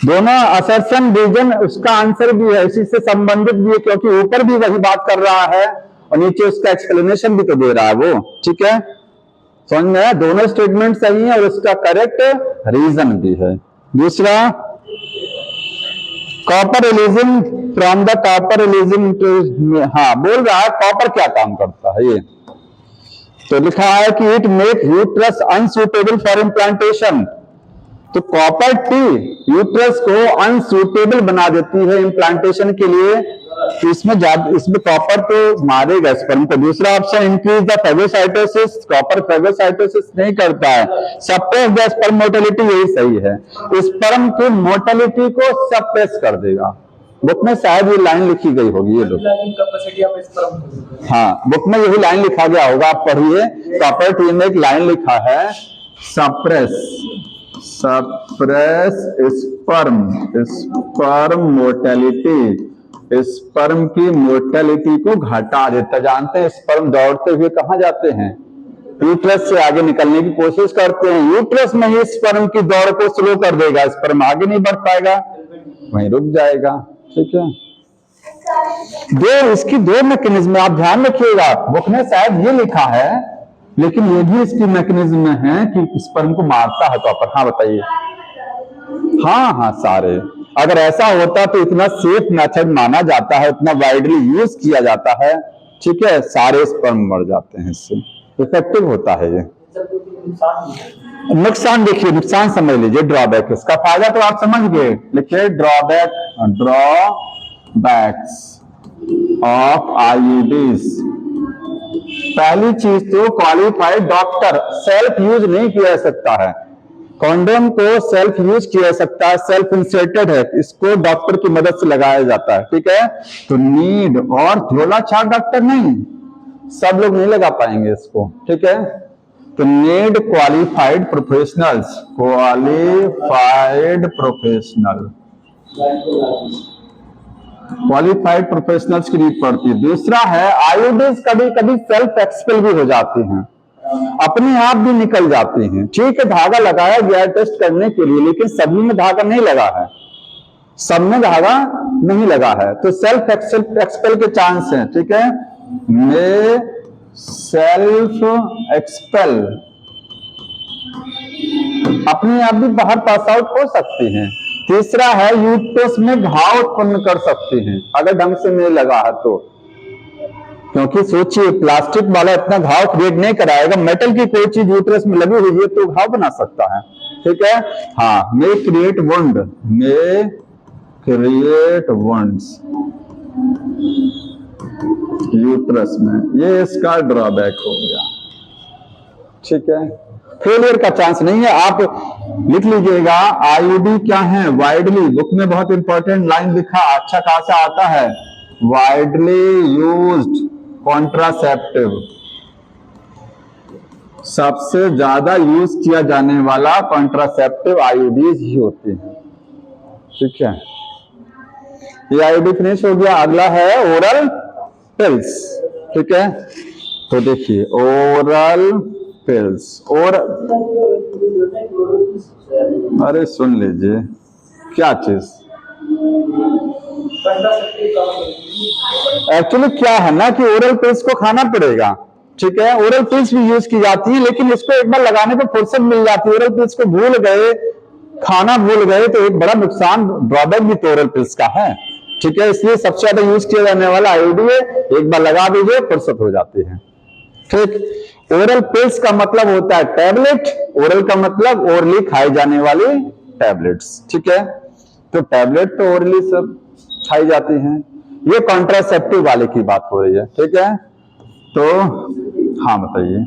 दोनों असर्शन रीजन उसका आंसर भी है, इसी से संबंधित भी है, क्योंकि ऊपर भी वही बात कर रहा है और नीचे उसका एक्सप्लेनेशन भी तो दे रहा है वो। ठीक है, समझ में आया? दोनों स्टेटमेंट सही है और उसका करेक्ट रीजन भी है। दूसरा, copper releasing from the copper releasing, हाँ बोल रहा है कॉपर क्या काम करता है ये। तो लिखा है कि it make uterus unsuitable for implantation. तो कॉपर टी यूट्रस को अनसूटेबल बना देती है इम्प्लांटेशन के लिए। तो इसमें कॉपर तो मारेगा स्पर्म को। दूसरा option increase the phagocytosis, copper phagocytosis नहीं करता है, सप्रेस द स्पर्म मोटिलिटी, यही सही है। स्पर्म की मोटिलिटी को सप्रेस कर देगा। बुक में शायद ये लाइन लिखी गई होगी, ये लोग, कैपेसिटी ऑफ स्पर्म। हाँ बुक में यही लाइन लिखा गया होगा, आप पढ़िए। कॉपर टी में एक लाइन लिखा है, सप्रेस स्पर्म मोटिलिटी, स्पर्म की मोटिलिटी को घटा देता। जानते हैं स्पर्म दौड़ते हुए कहां जाते हैं? यूट्रस से आगे निकलने की कोशिश करते हैं। यूट्रस में ही स्पर्म की दौड़ को स्लो कर देगा, स्पर्म आगे नहीं बढ़ पाएगा, वहीं रुक जाएगा। ठीक है, इसकी दो मैकेनिज्म आप ध्यान रखिएगा। बुक में शायद ये लिखा है, लेकिन ये भी इसकी मैकेनिज्म है कि स्पर्म को मारता है कॉपर। हाँ बताइए। हाँ सारे, अगर ऐसा होता तो इतना सेफ मेथड माना जाता है, इतना वाइडली यूज किया जाता है। ठीक है, सारे स्पर्म मर जाते हैं, इससे इफेक्टिव होता है ये। नुकसान देखिए, नुकसान समझ लीजिए, ड्रॉबैक। इसका फायदा तो आप समझ गए, लिखिए ड्रॉबैक्स ऑफ आईयूडीज। पहली चीज तो क्वालिफाइड डॉक्टर, सेल्फ यूज नहीं किया जा सकता है। कॉन्डोम को सेल्फ यूज किया जा सकता है, सेल्फ इंसर्टेड है, इसको डॉक्टर की मदद से लगाया जाता है। ठीक है, तो नीड, और झोला छाप डॉक्टर नहीं, सब लोग नहीं लगा पाएंगे इसको। ठीक है, तो need qualified professionals, qualified professionals की नीड पड़ती है। दूसरा है आईयूडीज कभी कभी सेल्फ एक्सपेल भी हो जाती हैं, अपने आप भी निकल जाती हैं। ठीक है, धागा लगाया गया है टेस्ट करने के लिए, लेकिन सभी में धागा नहीं लगा है, सब में धागा नहीं लगा है, तो सेल्फ एक्सपेल के चांस हैं। ठीक है, मे सेल्फ एक्सपेल, अपने आप भी बाहर पास आउट हो सकते हैं। तीसरा है यूट्रस में घाव उत्पन्न कर सकते हैं अगर ढंग से नहीं लगा है तो, क्योंकि सोचिए प्लास्टिक वाला इतना घाव क्रिएट नहीं कराएगा, मेटल की कोई चीज यूट्रस में लगी हुई है तो घाव बना सकता है। ठीक है, हाँ, मे क्रिएट वुंड्स यूट्रस में, ये इसका ड्रॉबैक हो गया। ठीक है, फेलियर का चांस नहीं है। आप लिख लीजिएगा आईयूडी क्या है, वाइडली, बुक में बहुत इंपॉर्टेंट लाइन लिखा, अच्छा खासा आता है, वाइडली यूज्ड कॉन्ट्रासेप्टिव, सबसे ज्यादा यूज किया जाने वाला कॉन्ट्रासेप्टिव आईयूडीज ही होते हैं। ठीक है, ये आईयूडी फिनिश हो गया। अगला है ओरल पिल्स। ठीक है, तो देखिए ओरल पिल्स, और अरे सुन लीजिए क्या चीज, एक्चुअली क्या है ना कि ओरल पिल्स को खाना पड़ेगा। ठीक है, ओरल पिल्स भी यूज की जाती है, लेकिन इसको एक बार लगाने पर फुर्सत मिल जाती है। ओरल पिल्स को भूल गए, खाना भूल गए तो एक बड़ा नुकसान, ड्रॉबैक भी तो ओरल पिल्स का है। ठीक है, इसलिए सबसे ज्यादा यूज किया जाने वाला आईयूडी है, एक बार लगा दीजिए फुर्सत हो जाती है। ठीक, ओरल पिल्स का मतलब होता है टैबलेट, ओरल का मतलब ओरली खाई जाने वाली टैबलेट्स। ठीक है, तो टैबलेट तो ओरली सब खाई जाती हैं। ये कॉन्ट्रासेप्टिव वाले की बात हो रही है। ठीक है, तो हाँ बताइए।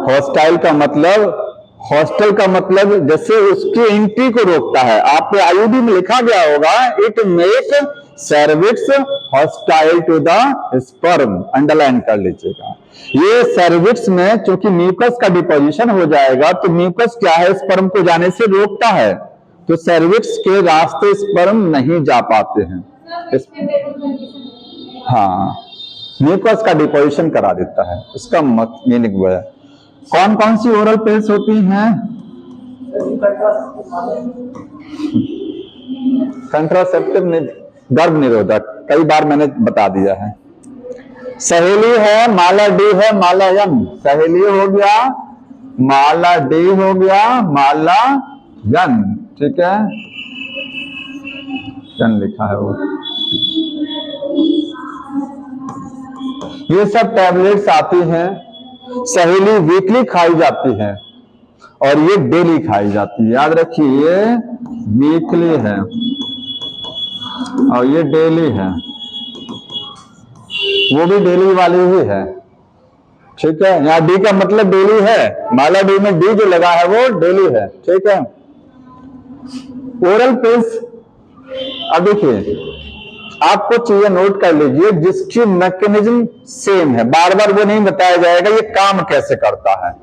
हॉस्टाइल का मतलब, हॉस्टल का मतलब जैसे उसकी एंट्री को रोकता है। आपके आईयूडी में लिखा गया होगा it make cervix hostile to the sperm, underline कर लीजिएगा। ये सर्विक्स में चूंकि म्यूकस का डिपोजिशन हो जाएगा, तो म्यूकस क्या है, स्पर्म को जाने से रोकता है, तो सर्विक्स के रास्ते स्पर्म नहीं जा पाते हैं। हाँ, म्यूकस का डिपोजिशन करा देता है, इसका मीनिंग वो है। कौन कौन सी ओरल पिल्स होती हैं? कंट्रासेप्टिव, गर्भ निरोधक, कई बार मैंने बता दिया है। सहेली है, माला डी है, माला यन, सहेली हो गया, माला डी हो गया, माला यन। ठीक है, यन लिखा है वो। ये सब टैबलेट्स आती हैं, सहेली वीकली खाई जाती है। और ये डेली खाई जाती है। याद रखिए, ये वीकली है और ये डेली है, वो भी डेली वाली ही है। ठीक है, यहाँ डी का मतलब डेली है, माला डी में डी जो लगा है वो डेली है। ठीक है, ओरल पिल्स, अब देखिए आपको चीजें नोट कर लीजिए जिसकी मैकेनिज्म सेम है, बार बार वो नहीं बताया जाएगा ये काम कैसे करता है।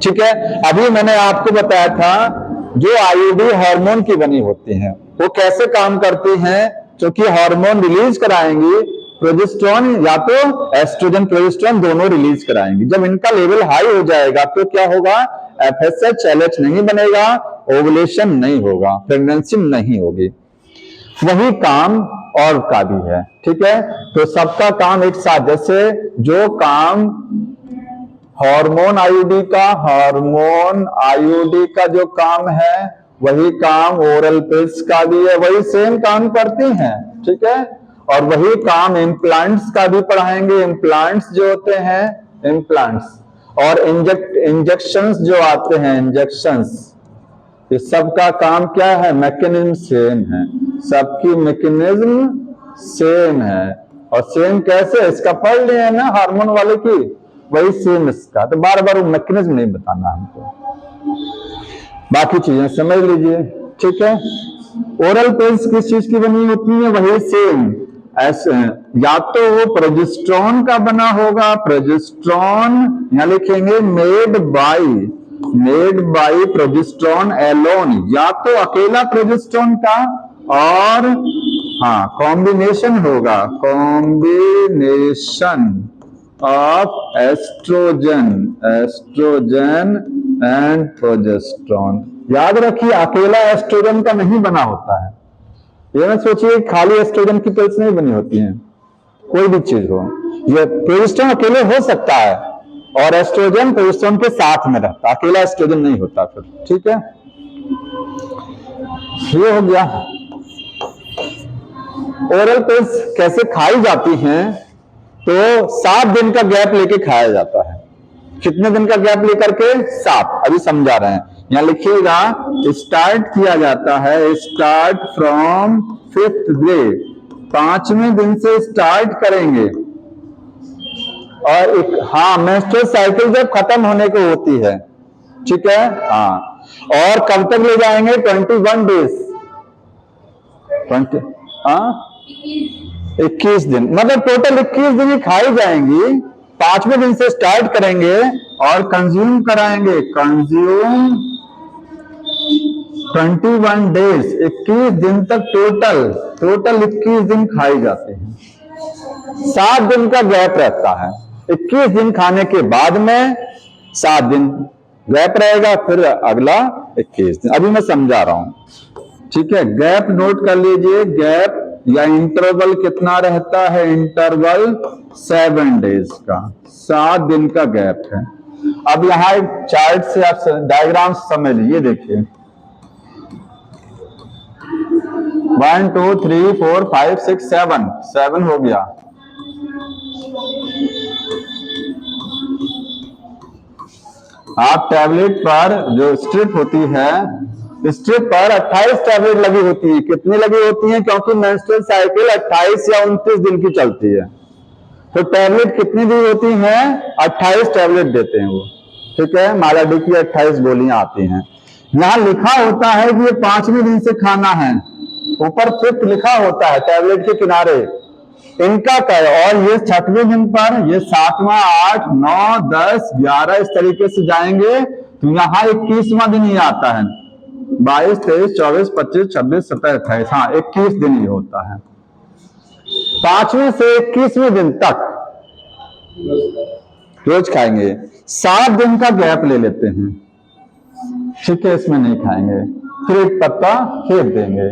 ठीक है, अभी मैंने आपको बताया था जो आईयूडी हार्मोन की बनी होती हैं वो कैसे काम करती हैं, क्योंकि हार्मोन रिलीज कराएंगी, प्रोजेस्टेरोन या तो एस्ट्रोजन प्रोजेस्टेरोन दोनों रिलीज कराएंगी। जब इनका लेवल हाई हो जाएगा तो क्या होगा, एफएसएच एलएच नहीं बनेगा, ओवुलेशन नहीं होगा, प्रेगनेंसी नहीं होगी। वही काम और का भी है। ठीक है, तो सबका काम एक साथ, जैसे जो काम हार्मोन आईयूडी का जो काम है वही काम ओरल पिल्स का भी है, वही सेम काम करती हैं। ठीक है, और वही काम इम्प्लांट्स का भी पढ़ाएंगे। इम्प्लांट्स जो होते हैं, इम्प्लांट्स और इंजेक्शंस जो आते हैं, इंजेक्शंस, ये सबका काम क्या है, मैकेनिज्म सेम है, सबकी मैकेनिज्म सेम है। और सेम कैसे, इसका पढ़ लिया ना हार्मोन वाले की, वही सेम इसका, तो बार बार वो मैकेनिज्म नहीं बताना हमको, बाकी चीजें समझ लीजिए। ठीक है, ओरल पिल्स किस चीज की बनी होती है, वही सेम ऐसे, या तो वो प्रोजेस्टेरोन का बना होगा, प्रोजेस्टेरोन यहां लिखेंगे मेड बाई प्रोजेस्टेरोन एलोन, या तो अकेला प्रोजेस्टेरोन का, और हाँ कॉम्बिनेशन होगा, combination of oestrogen and progesterone. याद रखिए अकेला एस्ट्रोजन का नहीं बना होता है, ये मत सोचिए खाली एस्ट्रोजन की पिल्स नहीं बनी होती हैं, कोई भी चीज हो, ये प्रोजेस्टेरोन अकेले हो सकता है और एस्ट्रोजन प्रोजेस्टेरोन के साथ में रहता, अकेला एस्ट्रोजन नहीं होता फिर। ठीक है, ये हो गया। ओरल पिल्स कैसे खाई जाती हैं, तो 7 दिन का गैप लेके खाया जाता है। कितने दिन का गैप लेकर के, 7, अभी समझा रहे हैं। यहां लिखिएगा, स्टार्ट किया जाता है, स्टार्ट फ्रॉम 5th डे, 5वें दिन से स्टार्ट करेंगे। और एक हाँ मेंस्ट्रुअल साइकिल जब खत्म होने को होती है। ठीक है, हाँ, और कब तक ले जाएंगे, 21 डेज, 21 दिन, मतलब टोटल 21 दिन ही खाई जाएंगी। 5वें दिन से स्टार्ट करेंगे और कंज्यूम कराएंगे, कंज्यूम 21 डेज, 21 दिन तक टोटल 21 दिन खाई जाते हैं। 7 दिन का गैप रहता है, 21 दिन खाने के बाद में 7 दिन गैप रहेगा, फिर अगला 21 दिन। अभी मैं समझा रहा हूं। ठीक है, गैप नोट कर लीजिए, गैप या इंटरवल कितना रहता है, इंटरवल 7 डेज का, 7 दिन का गैप है। अब यहां एक चार्ट से आप डायग्राम समझ लीजिए, देखिए 1 2 3 4 5 6 7 हो गया। आप टैबलेट पर जो स्ट्रिप होती है, स्ट्रिप पर 28 टैबलेट लगी होती है। कितनी लगी होती है, क्योंकि मेंस्ट्रुअल साइकिल 28 या 29 दिन की चलती है, तो टैबलेट कितनी दी होती हैं, 28 टैबलेट देते हैं वो। ठीक है, माला डी की 28 गोलियां आती हैं। यहां लिखा होता है कि ये 5वें दिन से खाना है, ऊपर 5th लिखा होता है टैबलेट के किनारे, इनका क्या है, और ये 6वें दिन पर ये 7वां 8 9 10 11 इस तरीके से जाएंगे, तो यहां 21वां दिन ही आता है, 22 23 24 25 26 27 28, हाँ 21 दिन ही होता है। 5वें से 21वें दिन तक रोज खाएंगे, 7 दिन का गैप ले लेते हैं। ठीक है, इसमें नहीं खाएंगे, फिर एक पत्ता फेंक देंगे,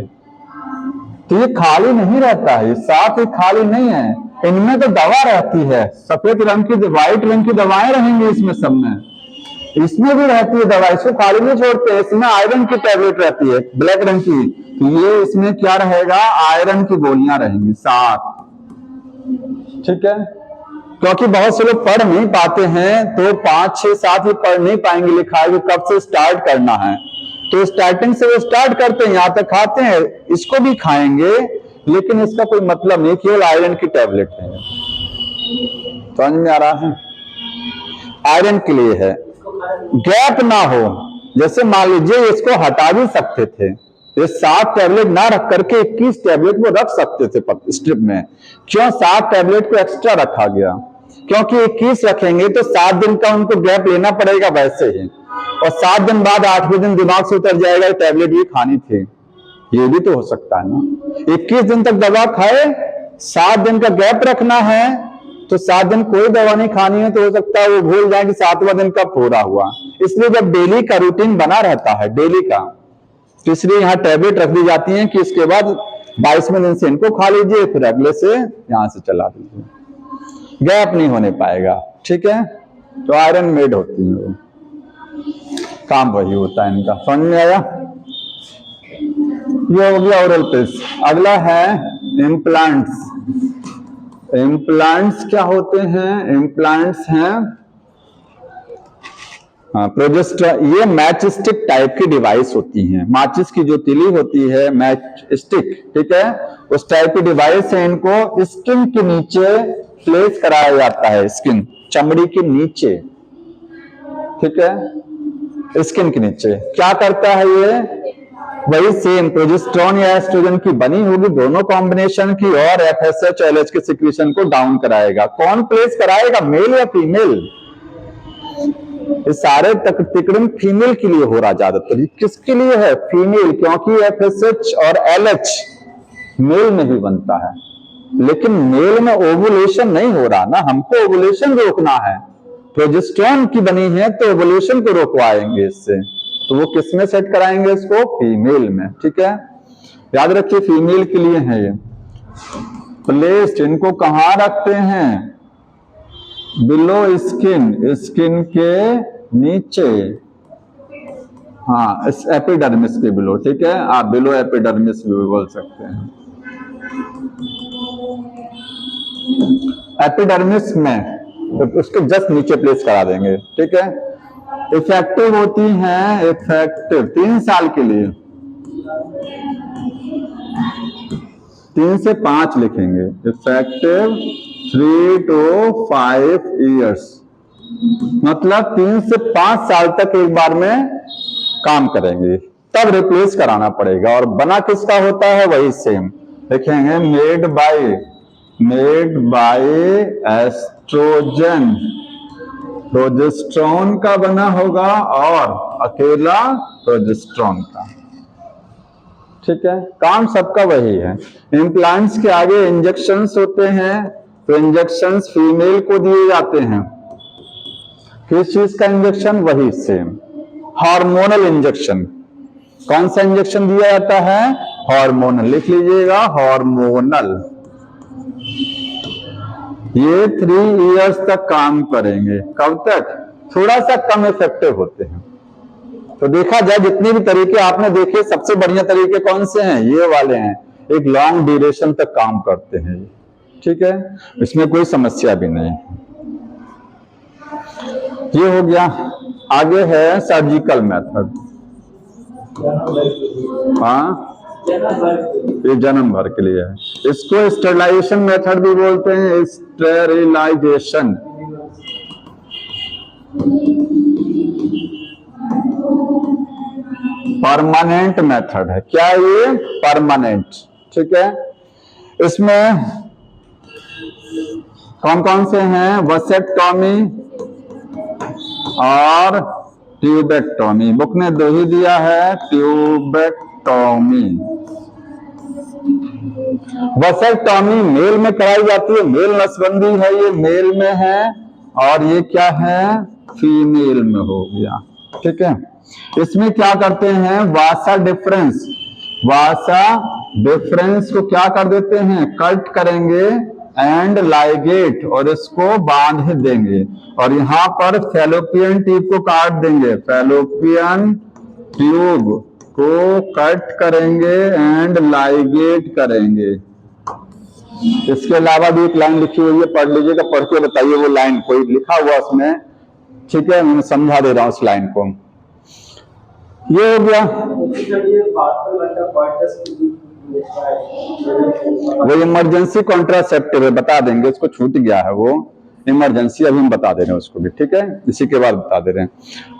तो ये खाली नहीं रहता है, ये 7 ही खाली नहीं है, इनमें तो दवा रहती है, सफेद रंग की व्हाइट रंग की दवाएं रहेंगी इसमें, सब में इसमें भी रहती है दवा, इसको खाली नहीं छोड़ते, इसमें आयरन की टैबलेट रहती है ब्लैक रंग की, तो ये इसमें क्या रहेगा, आयरन की गोलियां रहेंगी 7। ठीक है, क्योंकि बहुत से लोग पढ़ नहीं पाते हैं, तो 5, 6, 7 ही पढ़ नहीं पाएंगे लिखाई को कब से स्टार्ट करना है, तो स्टार्टिंग से वो स्टार्ट करते हैं, यहां तक खाते हैं, इसको भी खाएंगे, लेकिन इसका कोई मतलब नहीं, केवल आयरन की टैबलेट है। समझ में आ रहा है? आयरन के लिए है, गैप ना हो। जैसे मान लीजिए इसको हटा भी सकते थे, ये 7 टैबलेट ना रख करके 21 टैबलेट को रख सकते थे स्ट्रिप में। क्यों 7 टैबलेट को एक्स्ट्रा रखा गया? क्योंकि 21 रखेंगे तो 7 दिन का उनको गैप लेना पड़ेगा वैसे ही, और 7 दिन बाद 8वें दिन दिमाग से उतर जाएगा टैबलेट भी खानी थी, ये भी तो हो सकता है ना। 21 दिन तक दवा खाए, 7 दिन का गैप रखना है, तो 7 दिन कोई दवा नहीं खानी है, तो हो सकता है वो भूल जाए कि 7वां दिन कब पूरा हुआ। इसलिए जब डेली का रूटीन बना रहता है, डेली का, तो इसलिए यहाँ टैबलेट रख दी जाती है कि इसके बाद 22वें दिन से इनको खा लीजिए, फिर अगले से यहां से चला दीजिए, गैप नहीं होने पाएगा। ठीक है, तो आयरन मेड होती है, वो काम वही होता है इनका। समझ में आया? ये हो गया ओरल पिल्स। अगला है इम्प्लांट्स। इम्प्लांट्स क्या होते हैं? इम्प्लांट्स हैं प्रोजेस्टेरोन, ये मैच स्टिक टाइप की डिवाइस होती हैं, माचिस की जो तिली होती है मैच स्टिक, ठीक है, उस टाइप की डिवाइस है। इनको स्किन के नीचे प्लेस कराया जाता है, स्किन, चमड़ी के नीचे, ठीक है, स्किन के नीचे। क्या करता है ये? वही सेम प्रोजेस्टेरोन या एस्ट्रोजन की बनी होगी, दोनों कॉम्बिनेशन की, और एफएसएच और एलएच के सिक्रीशन को डाउन कराएगा। कौन प्लेस कराएगा, मेल या फीमेल? ये सारे तकरीबन फीमेल के लिए हो रहा ज्यादातर। किसके लिए है? फीमेल, क्योंकि एफएसएच और एलएच मेल में भी बनता है, लेकिन मेल में ओवुलेशन नहीं हो रहा ना, हमको ओवुलेशन रोकना है। प्रोजेस्टेरोन की बनी है तो ओवुलेशन को रोकवाएंगे इससे, तो वो किस में सेट कराएंगे इसको? फीमेल में। ठीक है, याद रखिए फीमेल के लिए है ये। प्लेस्ड, इनको कहां रखते हैं? बिलो स्किन, स्किन के नीचे, हाँ, इस एपिडर्मिस के बिलो, ठीक है, आप बिलो एपिडर्मिस भी बोल सकते हैं। एपिडर्मिस में तो उसके जस्ट नीचे प्लेस करा देंगे, ठीक है। इफेक्टिव होती हैं, इफेक्टिव 3 साल के लिए, 3 से 5 लिखेंगे, इफेक्टिव 3 to 5 years, मतलब 3 से 5 साल तक एक बार में काम करेंगे, तब रिप्लेस कराना पड़ेगा। और बना किसका होता है? वही सेम लिखेंगे, मेड बाय एस्ट्रोजन, प्रोजेस्टेरोन का बना होगा और अकेला प्रोजेस्टेरोन का। ठीक है, काम सबका वही है। इम्प्लांट्स के आगे इंजेक्शंस होते हैं, तो इंजेक्शंस फीमेल को दिए जाते हैं। किस चीज का इंजेक्शन? वही सेम हार्मोनल इंजेक्शन। कौन सा इंजेक्शन दिया जाता है? हार्मोनल, लिख लीजिएगा, हार्मोनल। ये 3 इयर्स तक काम करेंगे। कब तक? थोड़ा सा कम इफेक्टिव होते हैं। तो देखा जाए जितने भी तरीके आपने देखे, सबसे बढ़िया तरीके कौन से हैं? ये वाले हैं, एक लॉन्ग ड्यूरेशन तक काम करते हैं। ठीक है, इसमें कोई समस्या भी नहीं। ये हो गया। आगे है सर्जिकल मेथड। हाँ, ये जन्म भर के लिए है। इसको स्टेरिलाइजेशन मेथड भी बोलते हैं, स्टेरिलाइजेशन। परमानेंट मेथड है। क्या ये? परमानेंट। ठीक है, इसमें कौन कौन से हैं? वसेक्टॉमी और ट्यूबेक्टॉमी। बुक ने 2 ही दिया है, ट्यूबेक्टॉमी। वसेक्टॉमी मेल में कराई जाती है, मेल नसबंदी है, ये मेल में है, और ये क्या है? फीमेल में हो गया। ठीक है, इसमें क्या करते हैं? वासा डिफरेंस, वासा डिफरेंस को क्या कर देते हैं? कट करेंगे एंड लाइगेट, और इसको बांध देंगे, और यहां पर फैलोपियन ट्यूब को काट देंगे, फैलोपियन ट्यूब को कट करेंगे एंड लाइगेट करेंगे। इसके अलावा भी एक लाइन लिखी हुई है, पढ़ लीजिएगा, पढ़ के बताइए वो लाइन, कोई लिखा हुआ उसमें, ठीक है, मैं समझा दे रहा हूं उस लाइन को। ये हो गया, वो इमरजेंसी कॉन्ट्रासेप्टिव है, बता देंगे, उसको छूट गया है वो इमरजेंसी, अभी हम बता दे रहे हैं उसको भी, ठीक है, इसी के बाद बता दे रहे हैं।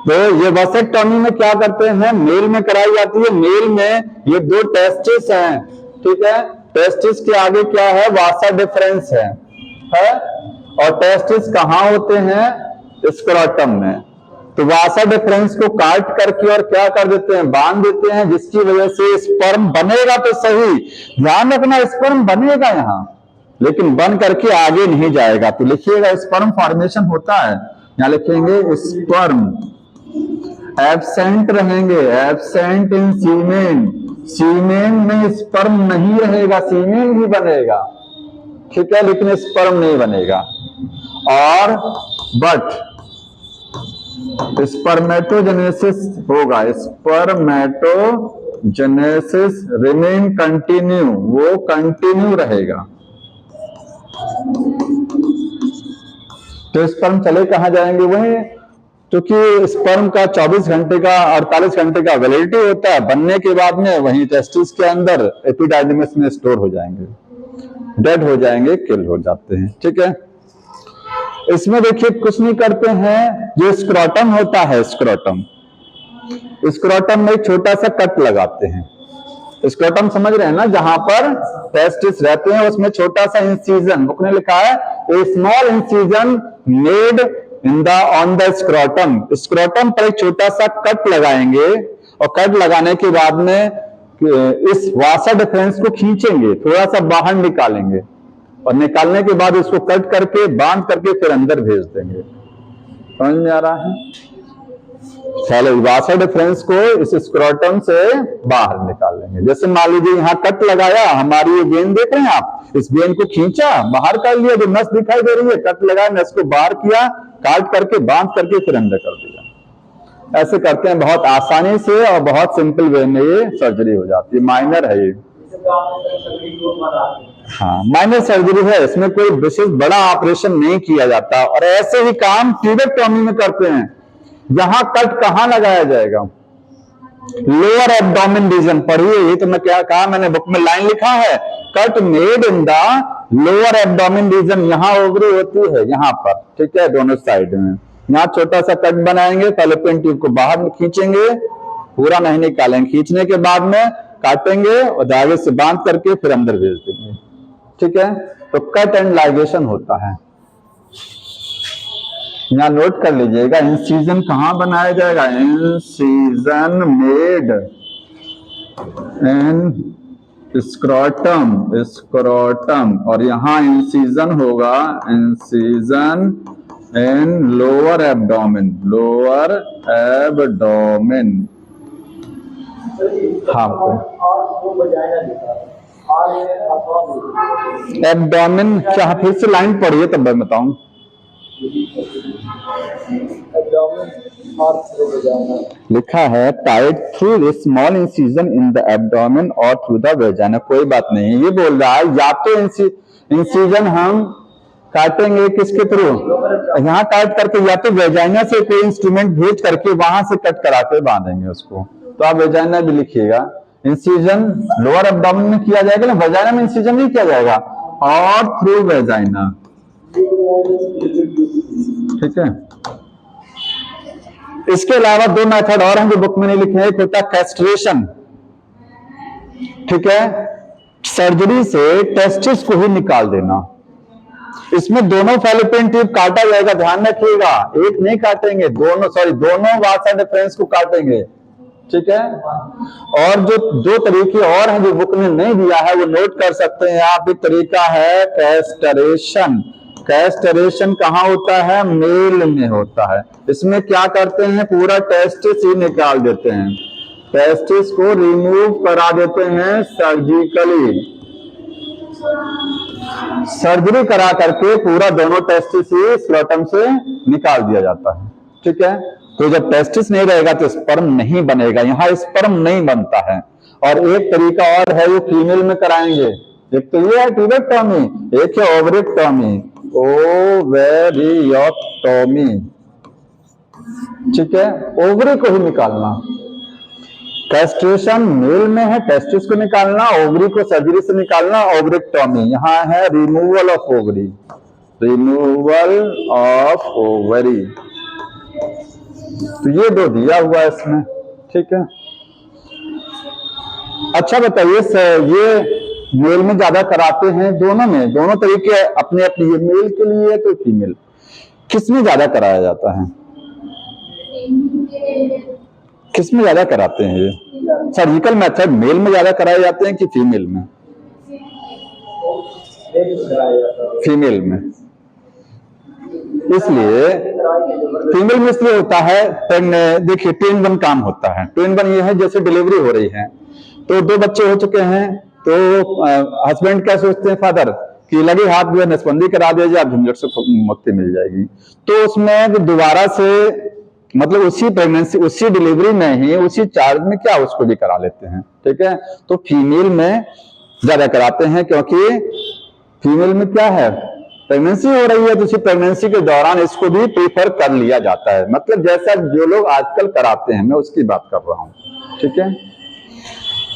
तो ये वासेक्टॉमी में क्या करते हैं, मेल में कराई जाती है। मेल में ये 2 टेस्टिस हैं, ठीक है, टेस्टिस के आगे क्या है, वासा डिफरेंस है, और टेस्टिस कहाँ होते हैं, स्क्रोटम में। तो वासा डिफरेंस को काट करके और क्या कर देते हैं, बांध देते हैं, जिसकी वजह से स्पर्म बनेगा। तो सही ध्यान रखना, स्पर्म बनेगा यहाँ, लेकिन बन करके आगे नहीं जाएगा। तो लिखिएगा स्पर्म फॉर्मेशन होता है, यहां लिखेंगे स्पर्म एब्सेंट रहेंगे, एब्सेंट इन सीमेन, सीमेन में स्पर्म नहीं रहेगा, सीमेन ही बनेगा, ठीक है, लेकिन स्पर्म नहीं बनेगा। और बट स्पर्मेटोजेनेसिस होगा, स्पर्मेटोजेनेसिस रिमेन कंटिन्यू, वो कंटिन्यू रहेगा। तो स्पर्म चले कहां जाएंगे, वही, क्योंकि स्पर्म का 24 घंटे का 48 घंटे का वैलिडिटी होता है, बनने के बाद में वहीं टेस्टिस के अंदर एपिडाइडिमिस में स्टोर हो जाएंगे, डेड हो जाएंगे, किल हो जाते हैं, ठीक है। इसमें देखिए कुछ नहीं करते हैं, जो स्क्रोटम होता है, स्क्रोटम में एक छोटा सा कट लगाते हैं। स्क्रोटम समझ रहे हैं ना, जहां पर टेस्टिस रहते हैं, उसमें छोटा सा इंसिजन, बुक ने लिखा है a small incision made in the on the scrotum, scrotum पर एक छोटा सा कट लगाएंगे, और कट लगाने के बाद में इस वासा डिफरेंस को खींचेंगे, थोड़ा सा बाहर निकालेंगे, और निकालने के बाद उसको कट करके बांध करके फिर अंदर भेज देंगे। समझ में आ रहा है? पहले वासा डिफरेंस को इस स्क्रोटम से बाहर निकाल लेंगे। जैसे मान लीजिए यहाँ कट लगाया, हमारी ये वेन देख रहे हैं आप, इस वेन को खींचा, बाहर कर लिया, जो नस दिखाई दे रही है, कट लगाया, नस को बाहर किया, काट करके बांध करके फिर अंदर कर दिया। ऐसे करते हैं बहुत आसानी से, और बहुत सिंपल वे में ये सर्जरी हो जाती है। माइनर है ये, हाँ माइनर सर्जरी है, इसमें कोई विशेष बड़ा ऑपरेशन नहीं किया जाता। और ऐसे ही काम ट्यूबेक्टोमी में करते हैं। यहां कट कहां लगाया जाएगा, लोअर एब्डोमेन रीजन। पढ़िए, ये तो मैं क्या कहा, मैंने बुक में लाइन लिखा है, cut made in the lower abdomen region. यहां ओवरी होती है, यहां पर, ठीक है, दोनों साइड में। यहां छोटा सा कट बनाएंगे, फैलोपियन ट्यूब को बाहर खींचेंगे, पूरा नहीं निकालेंगे, खींचने के बाद में काटेंगे और धागे से बांध करके फिर अंदर भेज देंगे, ठीक है। तो कट एंड लाइगेशन होता है। यहां नोट कर लीजिएगा, इंसिजन कहां बनाया जाएगा, इंसिजन मेड इन स्क्रोटम, स्क्रोटम, और यहां इंसिजन होगा, इंसिजन इन लोअर एब्डोमेन, लोअर एब्डोमेन। हाँ, एब्डोमेन क्या, फिर से लाइन पढ़िए तब मैं बताऊं। लिखा है tight through small incision in the abdomen और थ्रू द वेजाइना। कोई बात नहीं, ये बोल रहा है या तो इंसिजन हम काटेंगे किसके थ्रू, यहाँ काट करके, या तो वेजाइना से कोई इंस्ट्रूमेंट भेज करके वहां से कट करा के बांधेंगे उसको। तो आप वेजाइना भी लिखिएगा। इंसिजन लोअर एब्डोमेन में किया जाएगा ना, वेजाइना में इंसिजन नहीं किया जाएगा, और थ्रू वेजाइना, ठीक है। इसके अलावा 2 मेथड और हैं जो बुक में नहीं लिखे हैं। एक होता है कैस्ट्रेशन, ठीक है, सर्जरी से टेस्टिस को ही निकाल देना। इसमें दोनों फैलोपियन ट्यूब काटा जाएगा, ध्यान रखिएगा, एक नहीं काटेंगे, दोनों वासा डिफरेंस को काटेंगे, ठीक है। और जो 2 तरीके और हैं जो बुक ने नहीं दिया है, वो नोट कर सकते हैं आप। एक तरीका है कैस्टरेशन। कैस्टरेशन कहाँ होता है, मेल में होता है। इसमें क्या करते हैं, पूरा टेस्टिस ही निकाल देते हैं, टेस्टिस को रिमूव करा देते हैं सर्जिकली, सर्जरी करा करके पूरा दोनों टेस्टिस ही स्क्रोटम से निकाल दिया जाता है, ठीक है। तो जब टेस्टिस नहीं रहेगा तो स्पर्म नहीं बनेगा, यहाँ स्पर्म नहीं बनता है। और एक तरीका और है, वो फीमेल में कराएंगे, एक तो ये है ट्यूबेक्टॉमी, एक है ओवरेक्टॉमी, ओवेरियोटॉमी, ठीक है, ओवरी को ही निकालना। कैस्ट्रेशन मेल में है टेस्टिस को निकालना, ओवरी को सर्जरी से निकालना, ओवरेक्टॉमी। यहाँ है removal of ovary, removal of ovary. तो ये दो दिया हुआ है इसमें, ठीक है। अच्छा बताइए सर, ये मेल में ज्यादा कराते हैं, दोनों में, दोनों तरीके अपने अपने, ये मेल के लिए है तो फीमेल, किसमें ज्यादा कराया जाता है, किसमें ज्यादा कराते हैं ये सर्जिकल मेथड? मेल में ज्यादा कराए जाते हैं कि फीमेल में? फीमेल में। इसलिए फीमेल में इसलिए होता है, देखिए 2-in-1 काम होता है। 2-in-1 ये है, जैसे डिलीवरी हो रही है तो 2 बच्चे हो चुके हैं, तो हस्बैंड क्या सोचते हैं फादर कि लगे हाथ जो है नसबंदी करा दिया जाए, झंझट से मुक्ति मिल जाएगी। तो उसमें दोबारा से मतलब उसी प्रेगनेंसी, उसी डिलीवरी में ही, उसी चार्ज में क्या उसको भी करा लेते हैं, ठीक है। तो फीमेल में ज्यादा कराते हैं, क्योंकि फीमेल में क्या है, प्रेगनेंसी हो रही है, तो उसी प्रेगनेंसी के दौरान इसको भी प्रीफर कर लिया जाता है। मतलब जैसा जो लोग आजकल कराते हैं, मैं उसकी बात कर रहा हूं, ठीक है।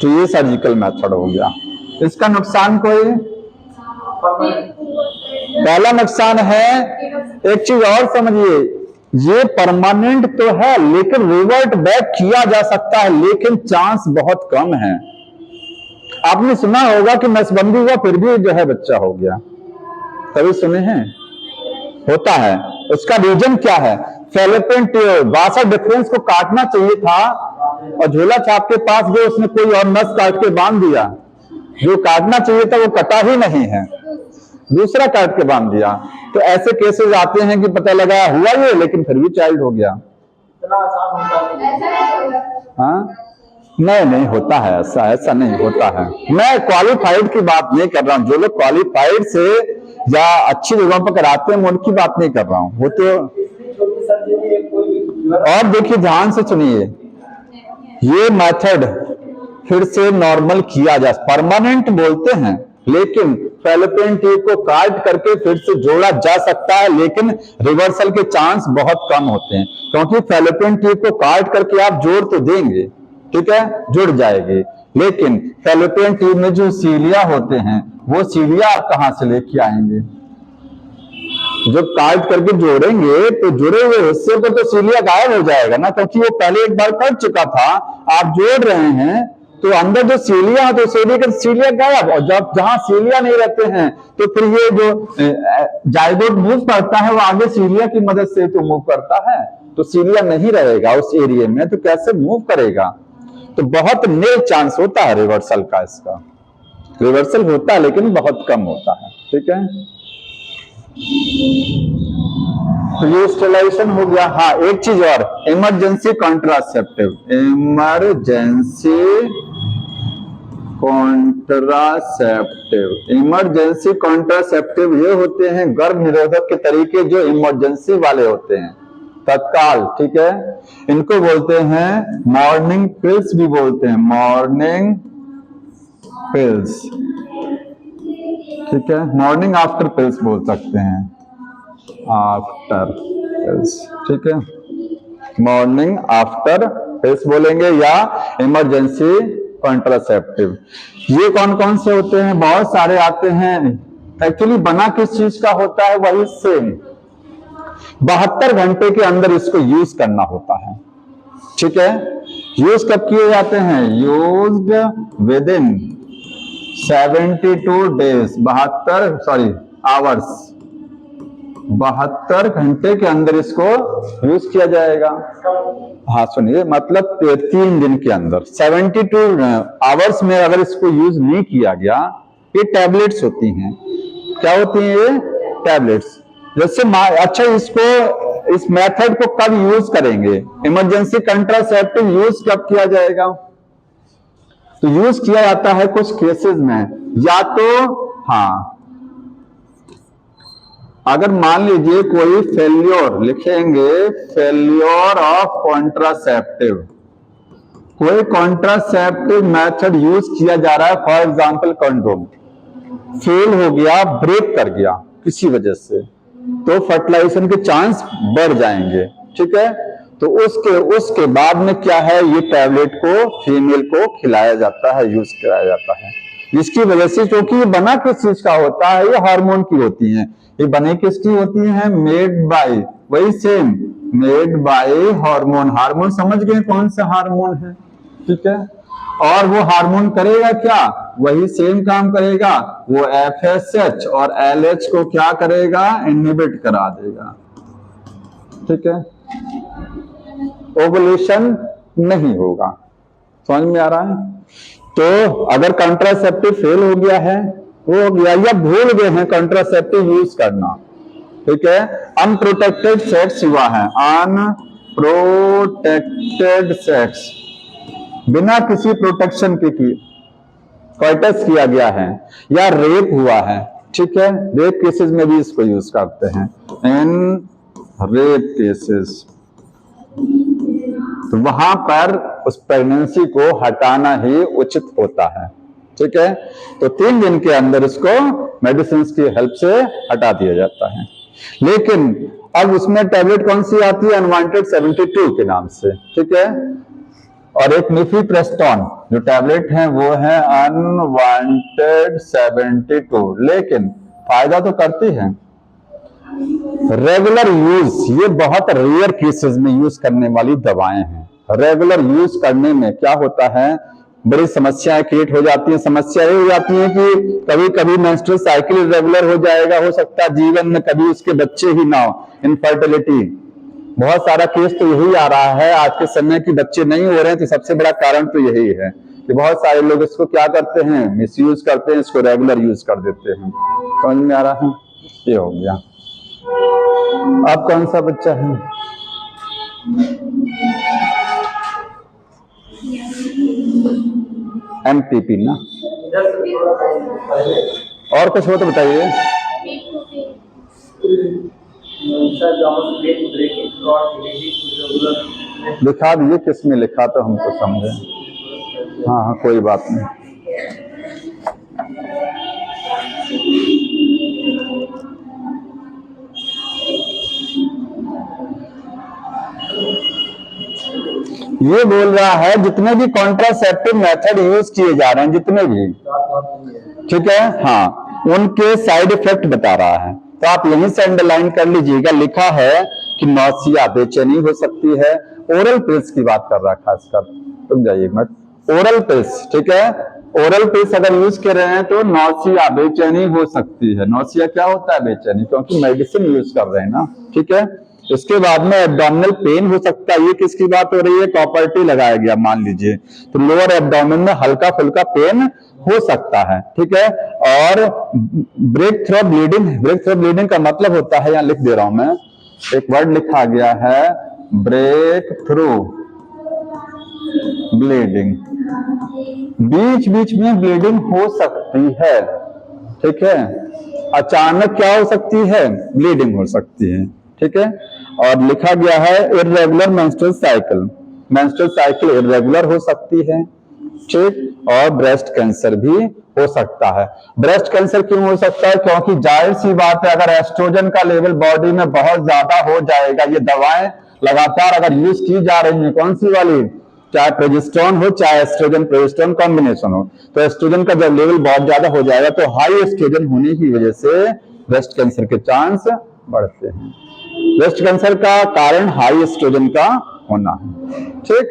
तो ये सर्जिकल मेथड हो गया। इसका नुकसान कोई, पहला नुकसान है, एक चीज और समझिए, ये परमानेंट तो है लेकिन रिवर्ट बैक किया जा सकता है, लेकिन चांस बहुत कम है। आपने सुना होगा कि नसबंदी हुआ फिर भी जो है बच्चा हो गया, कभी सुने हैं? होता है। उसका रीजन क्या है? फैलोपियन ट्यूब, वासा डिफरेंस को काटना चाहिए था और झोला छाप के पास जो उसने कोई और नस काट के बांध दिया, जो काटना चाहिए था वो कटा ही नहीं है, दूसरा काट के बांध दिया। तो ऐसे केसेस आते हैं कि पता लगा हुआ ये लेकिन फिर भी चाइल्ड हो गया। हाँ, नहीं होता है ऐसा नहीं होता है। मैं क्वालिफाइड की बात नहीं कर रहा हूं, जो लोग क्वालिफाइड से या अच्छी जगहों पर कराते हैं मैं उनकी बात नहीं कर रहा हूं, वो तो। और देखिए ध्यान से सुनिए, ये मेथड फिर से नॉर्मल किया जा, परमानेंट बोलते हैं, लेकिन फैलोपियन ट्यूब को काट करके फिर से जोड़ा जा सकता है, लेकिन रिवर्सल के चांस बहुत कम होते हैं, क्योंकि फैलोपियन ट्यूब को काट करके आप जोड़ तो देंगे, ठीक है, जुड़ जाएगी, लेकिन फैलोपियन ट्यूब में जो सीलिया होते हैं वो सीलिया आप कहां से लेके आएंगे? जब काट करके जोड़ेंगे तो जुड़े हुए हिस्से पर तो सीलिया गायब हो जाएगा ना, क्योंकि वो पहले एक बार कट चुका था, आप जोड़ रहे हैं तो अंदर जो सीलिया है तो सीलिया गायब, और जब जहां सीलिया नहीं रहते हैं तो फिर ये जो जाइगोट मूव करता है वो आगे सीलिया की मदद से तो मूव करता है, तो सीलिया नहीं रहेगा उस एरिया में, तो कैसे मूव करेगा? तो बहुत नील चांस होता है रिवर्सल का, इसका रिवर्सल होता है लेकिन बहुत कम होता है, ठीक है। तो ये स्टेलाइजेशन हो गया। हाँ, एक चीज और, इमरजेंसी कॉन्ट्रासेप्टिव, इमरजेंसी कॉन्ट्रासेप्टिव ये होते हैं गर्भ निरोधक के तरीके जो इमरजेंसी वाले होते हैं, तत्काल, ठीक है। इनको बोलते हैं मॉर्निंग पिल्स भी बोलते हैं, मॉर्निंग पिल्स, ठीक है, मॉर्निंग आफ्टर पिल्स बोल सकते हैं, आफ्टर पिल्स, ठीक है, मॉर्निंग आफ्टर पिल्स बोलेंगे, या इमरजेंसी कॉन्ट्रासेप्टिव। ये कौन कौन से होते हैं? बहुत सारे आते हैं। एक्चुअली बना किस चीज का होता है? वही सेम, 72 घंटे के अंदर इसको यूज करना होता है, ठीक है। यूज कब किए जाते हैं? यूज्ड विद इन 72 डेज, 72 घंटे के अंदर इसको यूज किया जाएगा। हाँ सुनिए, मतलब 3 दिन के अंदर 72 आवर्स में अगर इसको यूज नहीं किया गया, ये टैबलेट्स होती हैं। क्या होती हैं ये? टैबलेट्स। जैसे अच्छा, इसको, इस मेथड को कब यूज करेंगे? इमरजेंसी कंट्रासेप्टिव यूज कब किया जाएगा? तो यूज किया जाता है कुछ केसेस में, या तो हाँ, अगर मान लीजिए कोई फेल्योर, लिखेंगे फेल्योर ऑफ कॉन्ट्रासेप्टिव, कोई कॉन्ट्रासेप्टिव मेथड यूज किया जा रहा है, फॉर एग्जांपल कंडोम, फेल हो गया, ब्रेक कर गया किसी वजह से, तो फर्टिलाइजेशन के चांस बढ़ जाएंगे। ठीक है, तो उसके बाद में क्या है, ये टैबलेट को फीमेल को खिलाया जाता है, यूज कराया जाता है, जिसकी वजह से, क्योंकि ये बना किस चीज का होता है, ये हार्मोन की होती है, ये बने किसकी होती है, मेड बाय, वही same, made by hormone. Hormone समझ गए कौन सा हार्मोन है? ठीक है, और वो हार्मोन करेगा क्या, वही सेम काम करेगा, वो FSH और LH को क्या करेगा, इनहिबिट करा देगा। ठीक है, ओवुलेशन नहीं होगा। समझ में आ रहा है? तो अगर कंट्रासेप्टिव फेल हो गया है, हो गया, या भूल गए हैं कंट्रासेप्टिव यूज करना, ठीक है, अनप्रोटेक्टेड सेक्स हुआ है, अनप्रोटेक्टेड सेक्स, बिना किसी प्रोटेक्शन के कोइटस किया गया है, या रेप हुआ है, ठीक है, रेप केसेस में भी इसको यूज करते हैं, इन रेप केसेस, तो वहां पर उस प्रेगनेंसी को हटाना ही उचित होता है। ठीक है, तो 3 दिन के अंदर इसको मेडिसिन की हेल्प से हटा दिया जाता है। लेकिन अब उसमें टैबलेट कौन सी आती है, अनवांटेड 72 के नाम से। ठीक है, और एक मिफीप्रेस्टोन जो टैबलेट है वो है अनवांटेड 72, लेकिन फायदा तो करती है। रेगुलर यूज, ये बहुत रेयर केसेस में यूज करने वाली दवाएं हैं। रेगुलर यूज करने में क्या होता है, बड़ी समस्याएं क्रिएट हो जाती हैं। समस्या ये हो जाती है कि कभी कभी मेंस्ट्रुअल साइकिल इरेगुलर हो जाएगा, हो सकता है जीवन में कभी उसके बच्चे ही ना हो, इनफर्टिलिटी। बहुत सारा केस तो यही आ रहा है आज के समय की, बच्चे नहीं हो रहे हैं, तो सबसे बड़ा कारण तो यही है कि बहुत सारे लोग इसको क्या करते हैं, मिसयूज करते हैं, इसको रेगुलर यूज कर देते हैं। समझ में आ रहा है? ये हो गया। आप कौन सा बच्चा है? MTP ना, और कुछ हो तो बताइए। लिखा दीजिए किस में लिखा तो हमको समझे। हाँ हाँ, कोई बात नहीं। ये बोल रहा है जितने भी कॉन्ट्रासेप्टिव मेथड यूज किए जा रहे हैं, जितने भी, ठीक है, हाँ, उनके साइड इफेक्ट बता रहा है। तो आप यहीं से अंडरलाइन कर लीजिएगा, लिखा है कि नौसिया, बेचैनी हो सकती है। ओरल पिल्स की बात कर रहा है खासकर, रुक जाइए एक मिनट। ओरल पिल्स, ठीक है, ओरल पिल्स अगर यूज कर रहे हैं तो नौसिया, बेचैनी हो सकती है। नौसिया क्या होता है, बेचैनी, क्योंकि मेडिसिन यूज कर रहे हैं ना। ठीक है, इसके बाद में एब्डोमिनल पेन हो सकता है। ये किसकी बात हो रही है, कॉपर्टी लगाया गया मान लीजिए, तो लोअर एब्डोमिन में हल्का फुल्का पेन हो सकता है। ठीक है, और breakthrough bleeding, breakthrough bleeding का मतलब होता है, यहां लिख दे रहा हूं मैं, एक वर्ड लिखा गया है, ब्रेक थ्रू ब्लीडिंग, बीच बीच में ब्लीडिंग हो सकती है। ठीक है, अचानक क्या हो सकती है, ब्लीडिंग हो सकती है। ठीक है, और लिखा गया है irregular menstrual cycle, menstrual cycle irregular हो सकती है। ठीक, और ब्रेस्ट कैंसर भी हो सकता है। ब्रेस्ट कैंसर क्यों हो सकता है, क्योंकि जाहिर सी बात है, अगर एस्ट्रोजन का लेवल बॉडी में बहुत ज्यादा हो जाएगा, ये दवाएं लगातार अगर यूज की जा रही हैं, कौन सी वाली, चाहे प्रोजेस्टेरोन हो चाहे एस्ट्रोजन प्रोजेस्टेरोन कॉम्बिनेशन हो, तो एस्ट्रोजन का जब लेवल बहुत ज्यादा हो जाएगा तो हाई एस्ट्रोजन होने की वजह से ब्रेस्ट कैंसर के चांस बढ़ते हैं। ब्रेस्ट कैंसर का कारण हाई एस्ट्रोजन का होना है। ठीक,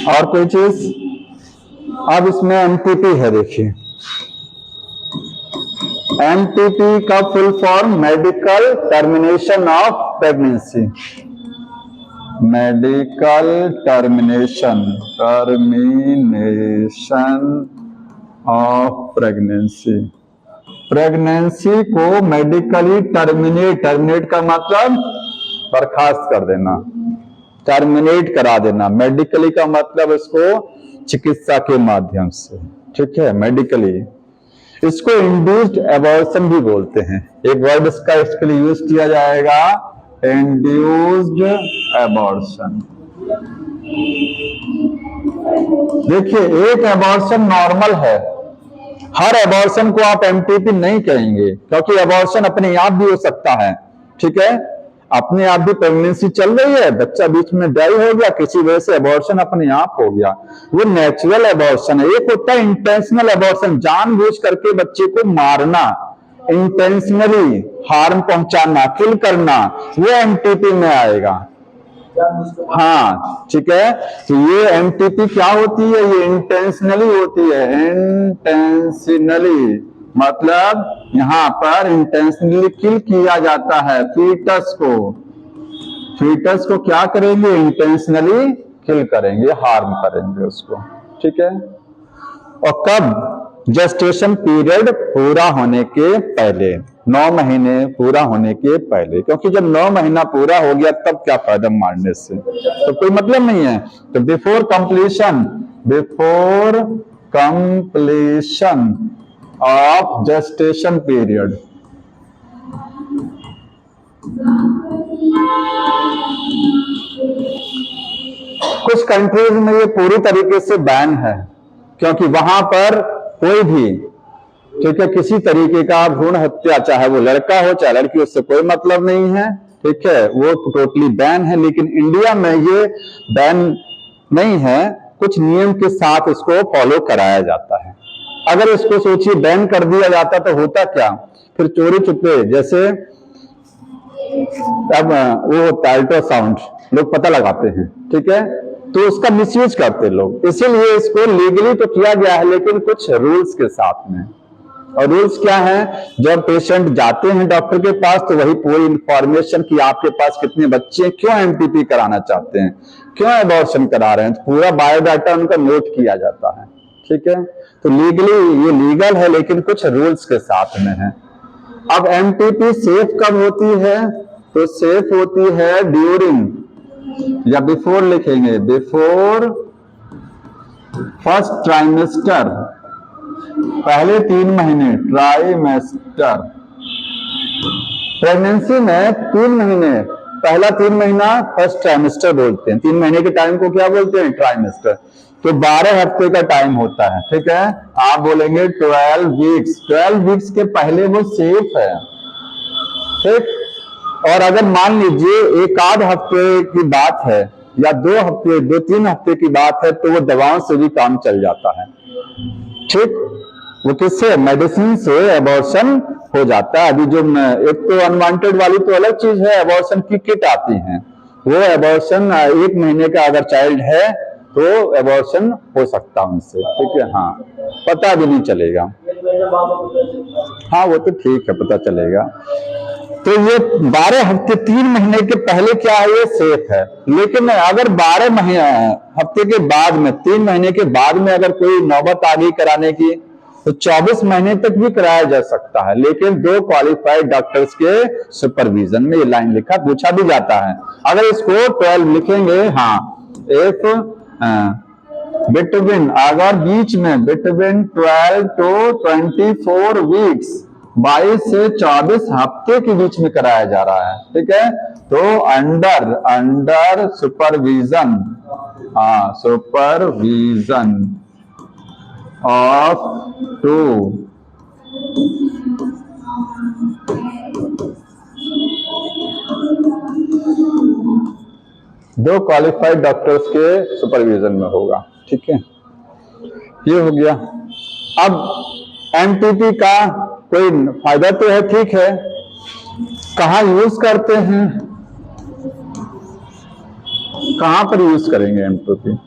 और कोई चीज? अब इसमें MTP है, देखिए, MTP का full form medical termination of pregnancy, medical termination, termination of pregnancy. Pregnancy को मेडिकली टर्मिनेट, टर्मिनेट का मतलब बर्खास्त कर देना, टर्मिनेट करा देना। मेडिकली का मतलब इसको चिकित्सा के माध्यम से। ठीक है, मेडिकली। इसको इंड्यूस्ड एबॉर्शन भी बोलते हैं। एक वर्ड इसका इसके लिए यूज किया जाएगा, इंड्यूस्ड एबॉर्शन। देखिए, एक एबॉर्शन नॉर्मल है, हर एबॉर्शन को आप एमटीपी नहीं कहेंगे, क्योंकि एबॉर्शन अपने आप भी हो सकता है। ठीक है, अपने आप भी प्रेगनेंसी चल रही है, बच्चा बीच में डाई हो गया, किसी वजह से एबॉर्शन अपने आप हो गया, वो नेचुरल एबॉर्शन है। एक होता है इंटेंशनल एबॉर्शन, जानबूझ करके बच्चे को मारना, इंटेंशनली हार्म पहुंचाना, किल करना, वो एमटीपी में आएगा। हाँ ठीक है, तो ये एमटीपी क्या होती है, ये इंटेंशनली होती है। इंटेंशनली मतलब यहां पर इंटेंशनली किल किया जाता है फीटस को। फीटस को क्या करेंगे, इंटेंशनली किल करेंगे, हार्म करेंगे उसको। ठीक है, और कब, जेस्टेशन पीरियड पूरा होने के पहले, 9 महीने पूरा होने के पहले, क्योंकि जब 9 महीना पूरा हो गया तब क्या फायदा मारने से, तो कोई मतलब नहीं है। तो before completion, before completion of gestation period, कुछ कंट्रीज में ये पूरी तरीके से बैन है, क्योंकि वहां पर कोई भी, ठीक है, किसी तरीके का भ्रूण हत्या, चाहे वो लड़का हो चाहे लड़की, उससे कोई मतलब नहीं है। ठीक है, वो टोटली बैन है। लेकिन इंडिया में ये बैन नहीं है, कुछ नियम के साथ इसको फॉलो कराया जाता है। अगर इसको सोचिए बैन कर दिया जाता तो होता क्या, फिर चोरी छुपे, जैसे अब वो होता है अल्ट्रासाउंड, लोग पता लगाते हैं, ठीक है, तो उसका मिसयूज करते लोग, इसीलिए इसको लीगली तो किया गया है, लेकिन कुछ रूल्स के साथ में। और रूल्स क्या है, जब पेशेंट जाते हैं डॉक्टर के पास तो वही पूरी इंफॉर्मेशन कि आपके पास कितने बच्चे हैं, क्यों एमटीपी कराना चाहते हैं, क्यों एबॉर्शन करा रहे हैं, तो पूरा बायोडाटा उनका नोट किया जाता है। ठीक है, तो लीगली ये लीगल है, लेकिन कुछ रूल्स के साथ में है। अब एमटीपी सेफ कब होती है, तो सेफ होती है ड्यूरिंग या बिफोर लिखेंगे, बिफोर फर्स्ट ट्राइमेस्टर, पहले 3 महीने, ट्राइमेस्टर। प्रेगनेंसी में 3 महीने, पहला 3 महीना फर्स्ट ट्राइमेस्टर बोलते हैं, 3 महीने के टाइम को क्या बोलते हैं, ट्राइमेस्टर। तो 12 हफ्ते का टाइम होता है। ठीक है, आप बोलेंगे 12 वीक्स, 12 वीक्स के पहले वो सेफ है। ठीक, और अगर मान लीजिए एक आध हफ्ते की बात है या 2 हफ्ते, 2-3 हफ्ते की बात है, तो वो दवाओं से भी काम चल जाता है। ठीक, वो किससे, मेडिसिन से एबॉर्शन हो जाता है। अभी जो एक तो अनवांटेड वाली तो अलग चीज है, एबॉर्शन की किट आती है, वो एबॉर्शन 1 महीने का अगर चाइल्ड है तो एबॉर्शन हो सकता है उनसे। ठीक है, हाँ, पता भी नहीं चलेगा। हाँ वो तो ठीक है, पता चलेगा। तो ये 12 हफ्ते 3 महीने के पहले क्या है, ये सेफ है। लेकिन अगर 12 हफ्ते के बाद में, 3 महीने के बाद में अगर कोई नौबत आ गई कराने की, तो 24 महीने तक भी कराया जा सकता है, लेकिन 2 क्वालिफाइड डॉक्टर्स के सुपरविजन में। ये लाइन लिखा, पूछा भी जाता है। अगर इसको 12 लिखेंगे, हाँ, इफ बिटवीन, अगर बीच में, बिटवीन 12 to 24 वीक्स, 22 से 24 हफ्ते के बीच में कराया जा रहा है। ठीक है, तो अंडर सुपरविजन, हाँ, सुपरविजन ऑफ 2 क्वालिफाइड डॉक्टर्स के सुपरविजन में होगा। ठीक है, ये हो गया। अब एमटीपी का कोई फायदा तो है, ठीक है, कहाँ यूज करते हैं, कहां पर यूज करेंगे एमटीपी,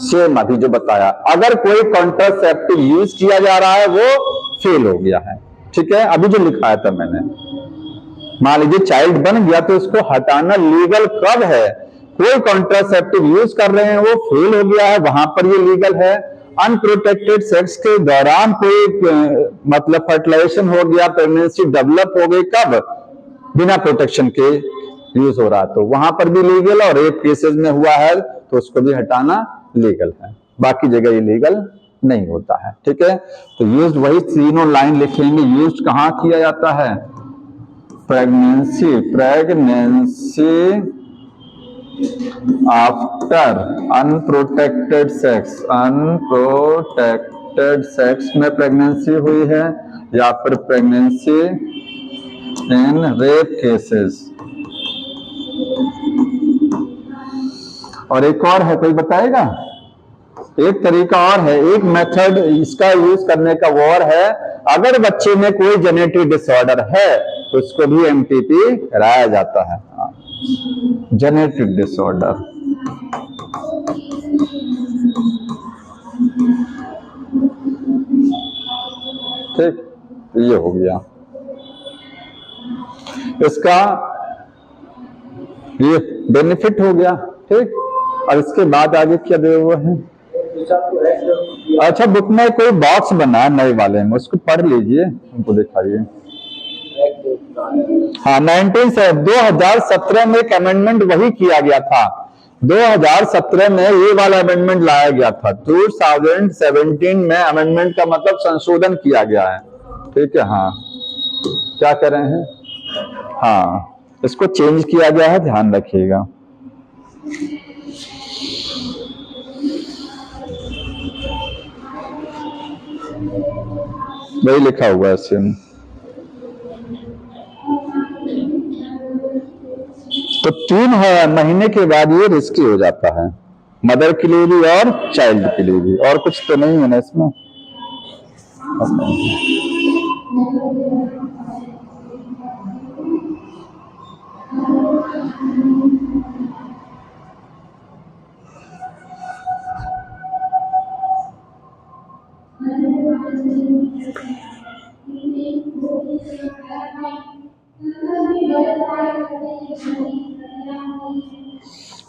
सेम अभी जो बताया। अगर कोई कॉन्ट्रासेप्टिव यूज किया जा रहा है वो फेल हो गया है। ठीक है, अभी जो लिखाया था मैंने, मान लीजिए चाइल्ड बन गया तो इसको हटाना लीगल कब है, कोई कॉन्ट्रासेप्टिव यूज कर रहे हैं वो फेल हो गया है, वहां पर ये लीगल है। अनप्रोटेक्टेड सेक्स के दौरान कोई मतलब फर्टिलाइजेशन हो गया, प्रेगनेंसी डेवलप हो गई, कब, बिना प्रोटेक्शन के यूज हो रहा, तो वहां पर भी लीगल, और रेप केसेस में हुआ है तो उसको भी हटाना लीगल है, बाकी जगह ये लीगल नहीं होता है। ठीक है, तो यूज वही तीनों लाइन लिखेंगे। यूज कहां किया जाता है, pregnancy after unprotected sex, unprotected transmitted sex में प्रेगनेंसी हुई है या फिर प्रेगनेंसी इन रेप केसेस। और एक और है, कोई बताएगा? एक तरीका और है, एक मेथड इसका यूज करने का वो और है, अगर बच्चे में कोई जेनेटिक डिसऑर्डर है तो उसको भी एमटीपी कराया जाता है। जेनेटिक डिसऑर्डर, ठीक, ये हो गया इसका, ये बेनिफिट हो गया, ठीक। और इसके बाद आगे क्या दे हुए हैं? अच्छा, बुक में कोई बॉक्स बना है नए वाले में, उसको पढ़ लीजिए, हमको दिखाइए। हाँ, 2017 में एक अमेंडमेंट वही किया गया था, 2017 में ये वाला अमेंडमेंट लाया गया था, 2017 में अमेंडमेंट का मतलब संशोधन किया गया है, ठीक है। हाँ, क्या कर रहे हैं? हाँ, इसको चेंज किया गया है, ध्यान रखिएगा। वही लिखा हुआ है इसमें। तो 3 महीने के बाद ये रिस्की हो जाता है, मदर के लिए भी और चाइल्ड के लिए भी। और कुछ तो नहीं है ना इसमें?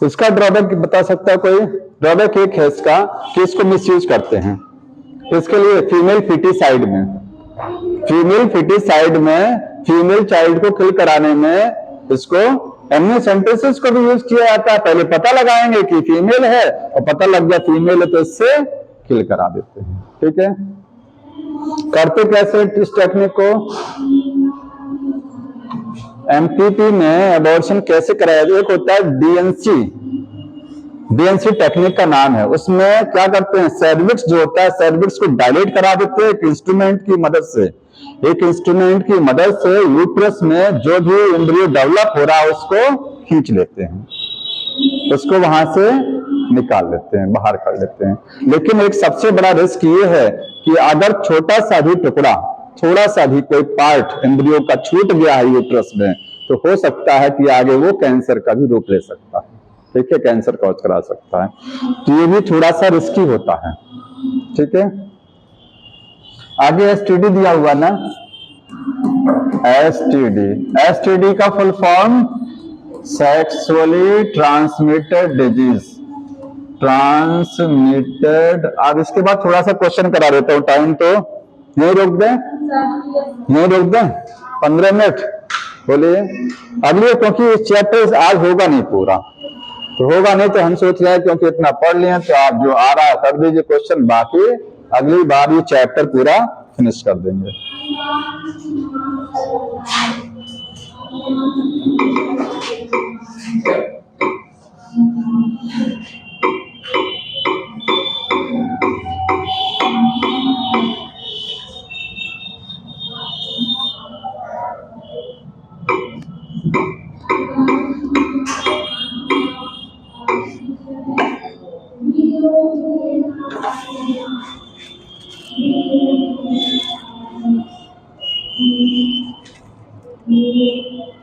इसका ड्रॉबैक बता सकता है कोई? ड्रॉबैक एक है इसका कि इसको मिसयूज करते हैं। इसके लिए फीमेल फिटिसाइड में फीमेल चाइल्ड को किल कराने में इसको एमनियोसेंटेसिस को भी यूज किया जाता है। पहले पता लगाएंगे कि फीमेल है और पता लग गया फीमेल है तो इससे किल करा देते हैं, ठीक है। करते कैसे इस टेक्निक को? एमपीपी में अबॉर्शन कैसे कराया जाए? एक होता है डीएनसी टेक्निक का नाम है। उसमें क्या करते हैं, सर्विक्स जो होता है, सर्विक्स को डायलेट करा देते हैं एक इंस्ट्रूमेंट की मदद से यूट्रस में जो भी एम्ब्रियो डेवलप हो रहा है उसको खींच लेते हैं, उसको वहां से निकाल लेते हैं, बाहर कर लेते हैं। लेकिन एक सबसे बड़ा रिस्क ये है कि अगर छोटा सा भी टुकड़ा, थोड़ा सा भी कोई पार्ट एम्ब्रियो का छूट गया है यूट्रस में तो हो सकता है कि आगे वो कैंसर का भी रूप ले सकता है, ठीक है, कैंसर कॉज करा सकता है। तो ये भी थोड़ा सा रिस्की होता है, ठीक है। आगे एसटीडी दिया हुआ ना, एसटीडी का full form sexually transmitted disease, transmitted. अब इसके बाद थोड़ा सा क्वेश्चन करा देता हूं, टाइम तो नहीं रोक दें 15 मिनट बोलिए अगले, क्योंकि इस चैप्टर आज होगा नहीं पूरा, तो होगा नहीं तो हम सोच रहे हैं क्योंकि इतना पढ़ लिए तो आप जो आ रहा है कर दीजिए क्वेश्चन, बाकी अगली बार ये चैप्टर पूरा फिनिश कर देंगे।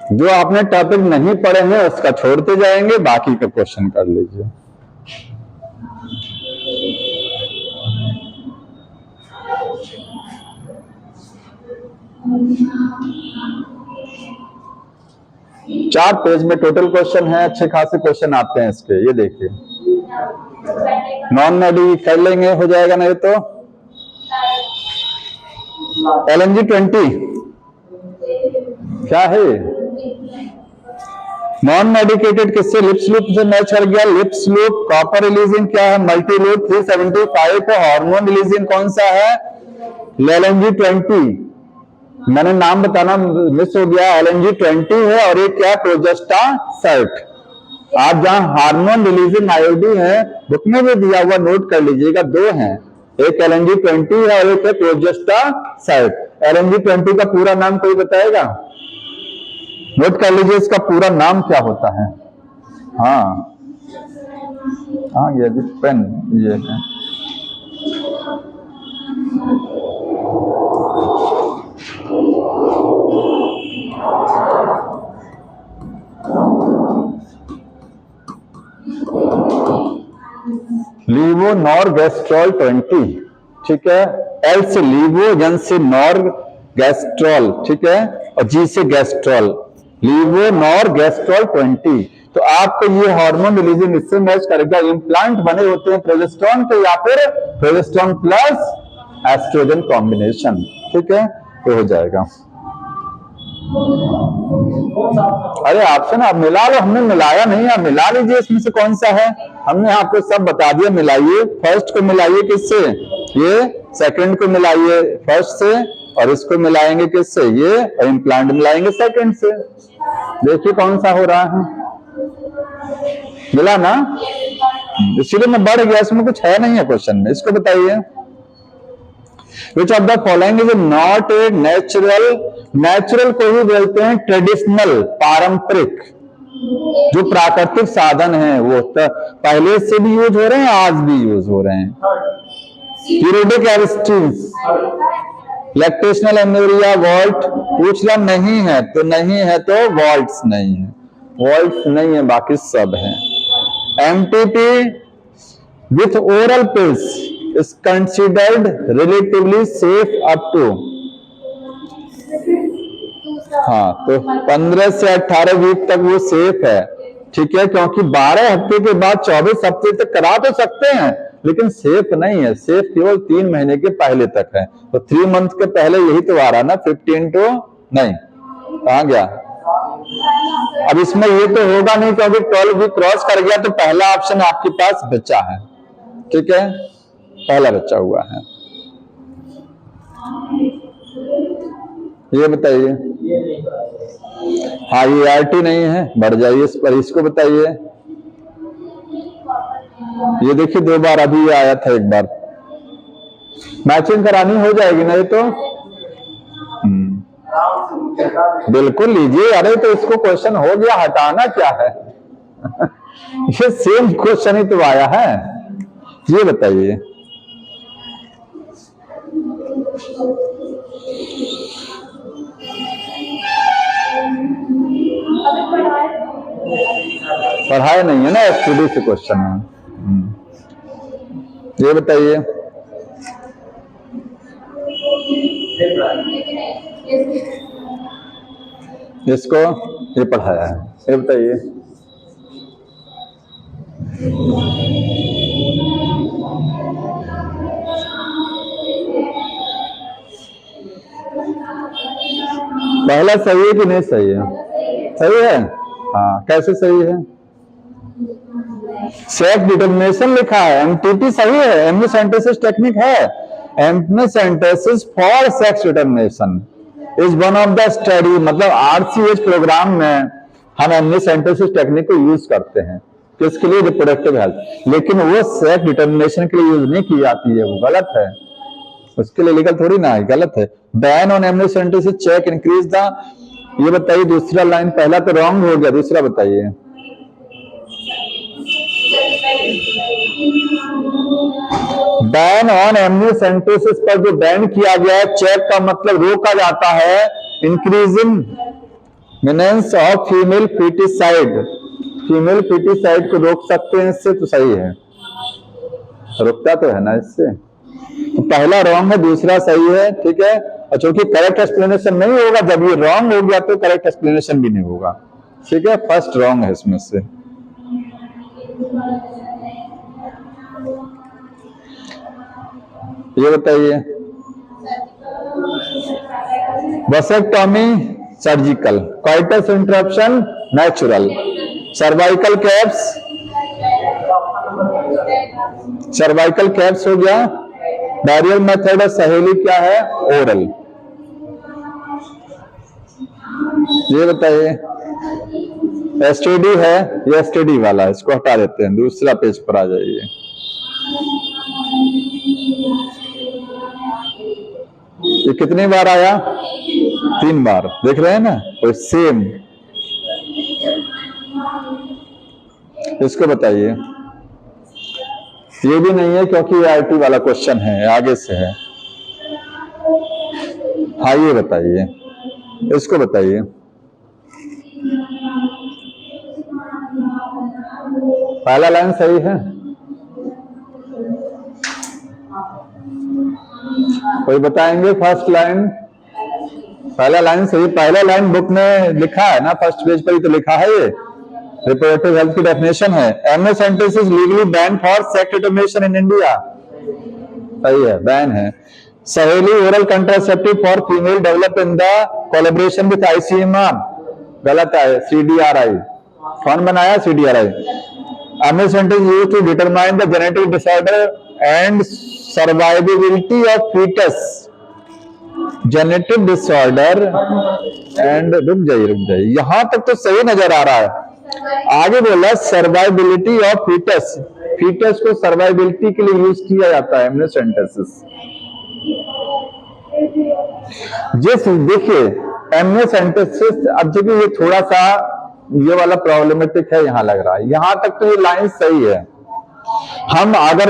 जो आपने टॉपिक नहीं पढ़े हैं उसका छोड़ते जाएंगे, बाकी का क्वेश्चन कर लीजिए। चार पेज में टोटल क्वेश्चन है, अच्छे खासे क्वेश्चन आते हैं इसके। ये देखिए, नॉन मेडी कर लेंगे, हो जाएगा नहीं तो LNG 20 क्या है? नॉन मेडिकेटेड किससे? लिप्स लूप से मैच कर गया। लिप्स लूप प्रॉपर रिलीजिंग क्या है? मल्टी लूप 375 को हार्मोन रिलीजिंग कौन सा है? LNG 20। मैंने नाम बताना मिस हो गया, LNG 20 है और एक क्या? प्रोजेस्टासाइट। आप जहां हार्मोन रिलीजिंग आईओडी है बुक में भी दिया हुआ, नोट कर लीजिएगा, 2 हैं, एक LNG-20 है और एक है प्रोजेस्टासाइड। LNG-20 का पूरा नाम कोई बताएगा? नोट कर लीजिए, इसका पूरा नाम क्या होता है। हाँ हाँ, ये भी पेन ये है। लीवोनॉर्गेस्ट्रॉल 20, ठीक है। एल से लीवो, एन से नॉर्गेस्ट्रॉल, ठीक है, और जी से गैस्ट्रॉल, लीवोनॉर्गेस्ट्रॉल 20। तो आपको ये हार्मोन रिलीजिंग इससे मैच करेगा। इम्प्लांट बने होते हैं प्रोजेस्टेरॉन के या फिर प्रोजेस्टेरॉन प्लस एस्ट्रोजन कॉम्बिनेशन, ठीक है, तो हो जाएगा। अरे ऑप्शन आप मिला लो, हमने मिलाया नहीं, आप मिला लीजिए इसमें से कौन सा है। हमने आपको सब बता दिया, मिलाइए। फर्स्ट को मिलाइए किससे? ये। सेकंड को मिलाइए फर्स्ट से, और इसको मिलाएंगे किससे? ये। और इम्प्लांट मिलाएंगे सेकंड से। देखिए कौन सा हो रहा है, मिला ना? इसीलिए मैं बढ़ गया, इसमें कुछ है नहीं है क्वेश्चन में। इसको बताइए, Which of the following is not a natural? Natural को ही बोलते हैं ट्रेडिशनल, पारंपरिक। जो प्राकृतिक साधन है वो तो पहले से भी यूज हो रहे हैं, आज भी यूज हो रहे हैं। पीरियडिक एरिस्टीज, लैक्टेशनल एम्यूरिया, वॉल्ट। पूछ रहा नहीं है तो नहीं है, तो वॉल्ट्स नहीं है, वॉल्ट्स नहीं है, बाकी सब है। MTP with oral pills is considered relatively safe up to, हाँ, तो 15 से 18 वीक तक वो सेफ है, ठीक है, क्योंकि 12 हफ्ते के बाद 24 हफ्ते तक करा तो सकते हैं, लेकिन सेफ नहीं है। सेफ केवल 3 महीने के पहले तक है। तो 3 मंथ के पहले यही तो आ रहा ना, 15 to नहीं, कहाँ गया? अब इसमें ये तो होगा नहीं, क्योंकि 12 वीक क्रॉस कर गया, तो पहला ऑप्शन आपके पास बचा है, ठीक है, पहला बच्चा हुआ है। ये बताइए। हाँ, ये RT नहीं है, बढ़ जाइए इस पर। इसको बताइए। ये देखिए 2 बार, अभी ये आया था 1 बार। मैचिंग करानी हो जाएगी ना ये तो। बिल्कुल लीजिए। अरे तो इसको क्वेश्चन हो गया, हटाना क्या है? ये सेम क्वेश्चन ही तो आया है। ये बताइए। पढ़ाई नहीं है ना, स्टडी से क्वेश्चन है। ये बताइए। इसको ये पढ़ाया है। ये बताइए। पहला सही है कि नहीं सही है? सही है। हाँ, कैसे सही है? सेक्स डिटर्मिनेशन लिखा है, MTP सही है, एमनियोसेंटेसिस टेक्निक है। Amniocentesis for sex determination is one of the study, मतलब RCH प्रोग्राम में हम एमनियोसेंटेसिस टेक्निक को यूज करते हैं। किसके लिए? Reproductive health. लेकिन वो सेक्स डिटर्मिनेशन के लिए यूज नहीं की जाती है, वो गलत है। उसके लिए लीगल थोड़ी ना है, गलत है। Ban on amniocentesis check increase the, ये बताइए दूसरा लाइन। पहला तो रॉन्ग हो गया, दूसरा बताइए। बैन ऑन एमनियोसेंटेसिस पर जो बैन किया गया है, चेक का मतलब रोका जाता है, increasing menace of female foeticide. Female foeticide को रोक सकते हैं इससे, तो सही है, रुकता तो है ना इससे। तो पहला रॉन्ग है, दूसरा सही है, ठीक है। और चूंकि करेक्ट एक्सप्लेनेशन नहीं होगा, जब ये रॉन्ग हो गया तो करेक्ट एक्सप्लेनेशन भी नहीं होगा, ठीक है। फर्स्ट रॉन्ग है इसमें से। ये बताइए। Vasectomy surgical, coitus interruption natural, cervical caps, cervical caps हो गया। बैरियल मेथड और सहेली क्या है? ओरल। ये बताइए। STD है, ये STD वाला है, इसको हटा देते हैं, दूसरा पेज पर आ जाइए। ये कितनी बार आया? 3 बार। देख रहे हैं ना, तो सेम। इसको बताइए। ये भी नहीं है क्योंकि ये आईटी वाला क्वेश्चन है, आगे से है। हाँ, ये बताइए, इसको बताइए। पहला लाइन सही है? कोई बताएंगे? फर्स्ट लाइन, पहला लाइन सही। पहला लाइन बुक में लिखा है ना, फर्स्ट पेज पर ही तो लिखा है। ये रिप्रोडक्टिव हेल्थ की डेफिनेशन है। Amniocentesis is legally ban for sex determination in India. सही है, बैन है। Saheli oral contraceptive for female develop in the collaboration with ICMR. गलत है, सीडीआरआई। कौन बनाया? CDRI. Amniocentesis used to determine the genetic disorder and survivability of foetus. Genetic disorder and, रुक जाइए, यहां तक तो सही नजर आ रहा है। आगे बोला सर्वाइबिलिटी ऑफ फीटस। फीटस को सर्वाइबिलिटी के लिए यूज किया जाता है एमएस सेंटेंसेस। जिस देखिए एमएस सेंटेंसेस, अब देखिए ये थोड़ा सा ये वाला प्रॉब्लमेटिक है, यहां लग रहा है। यहां तक तो ये लाइन सही है। हम अगर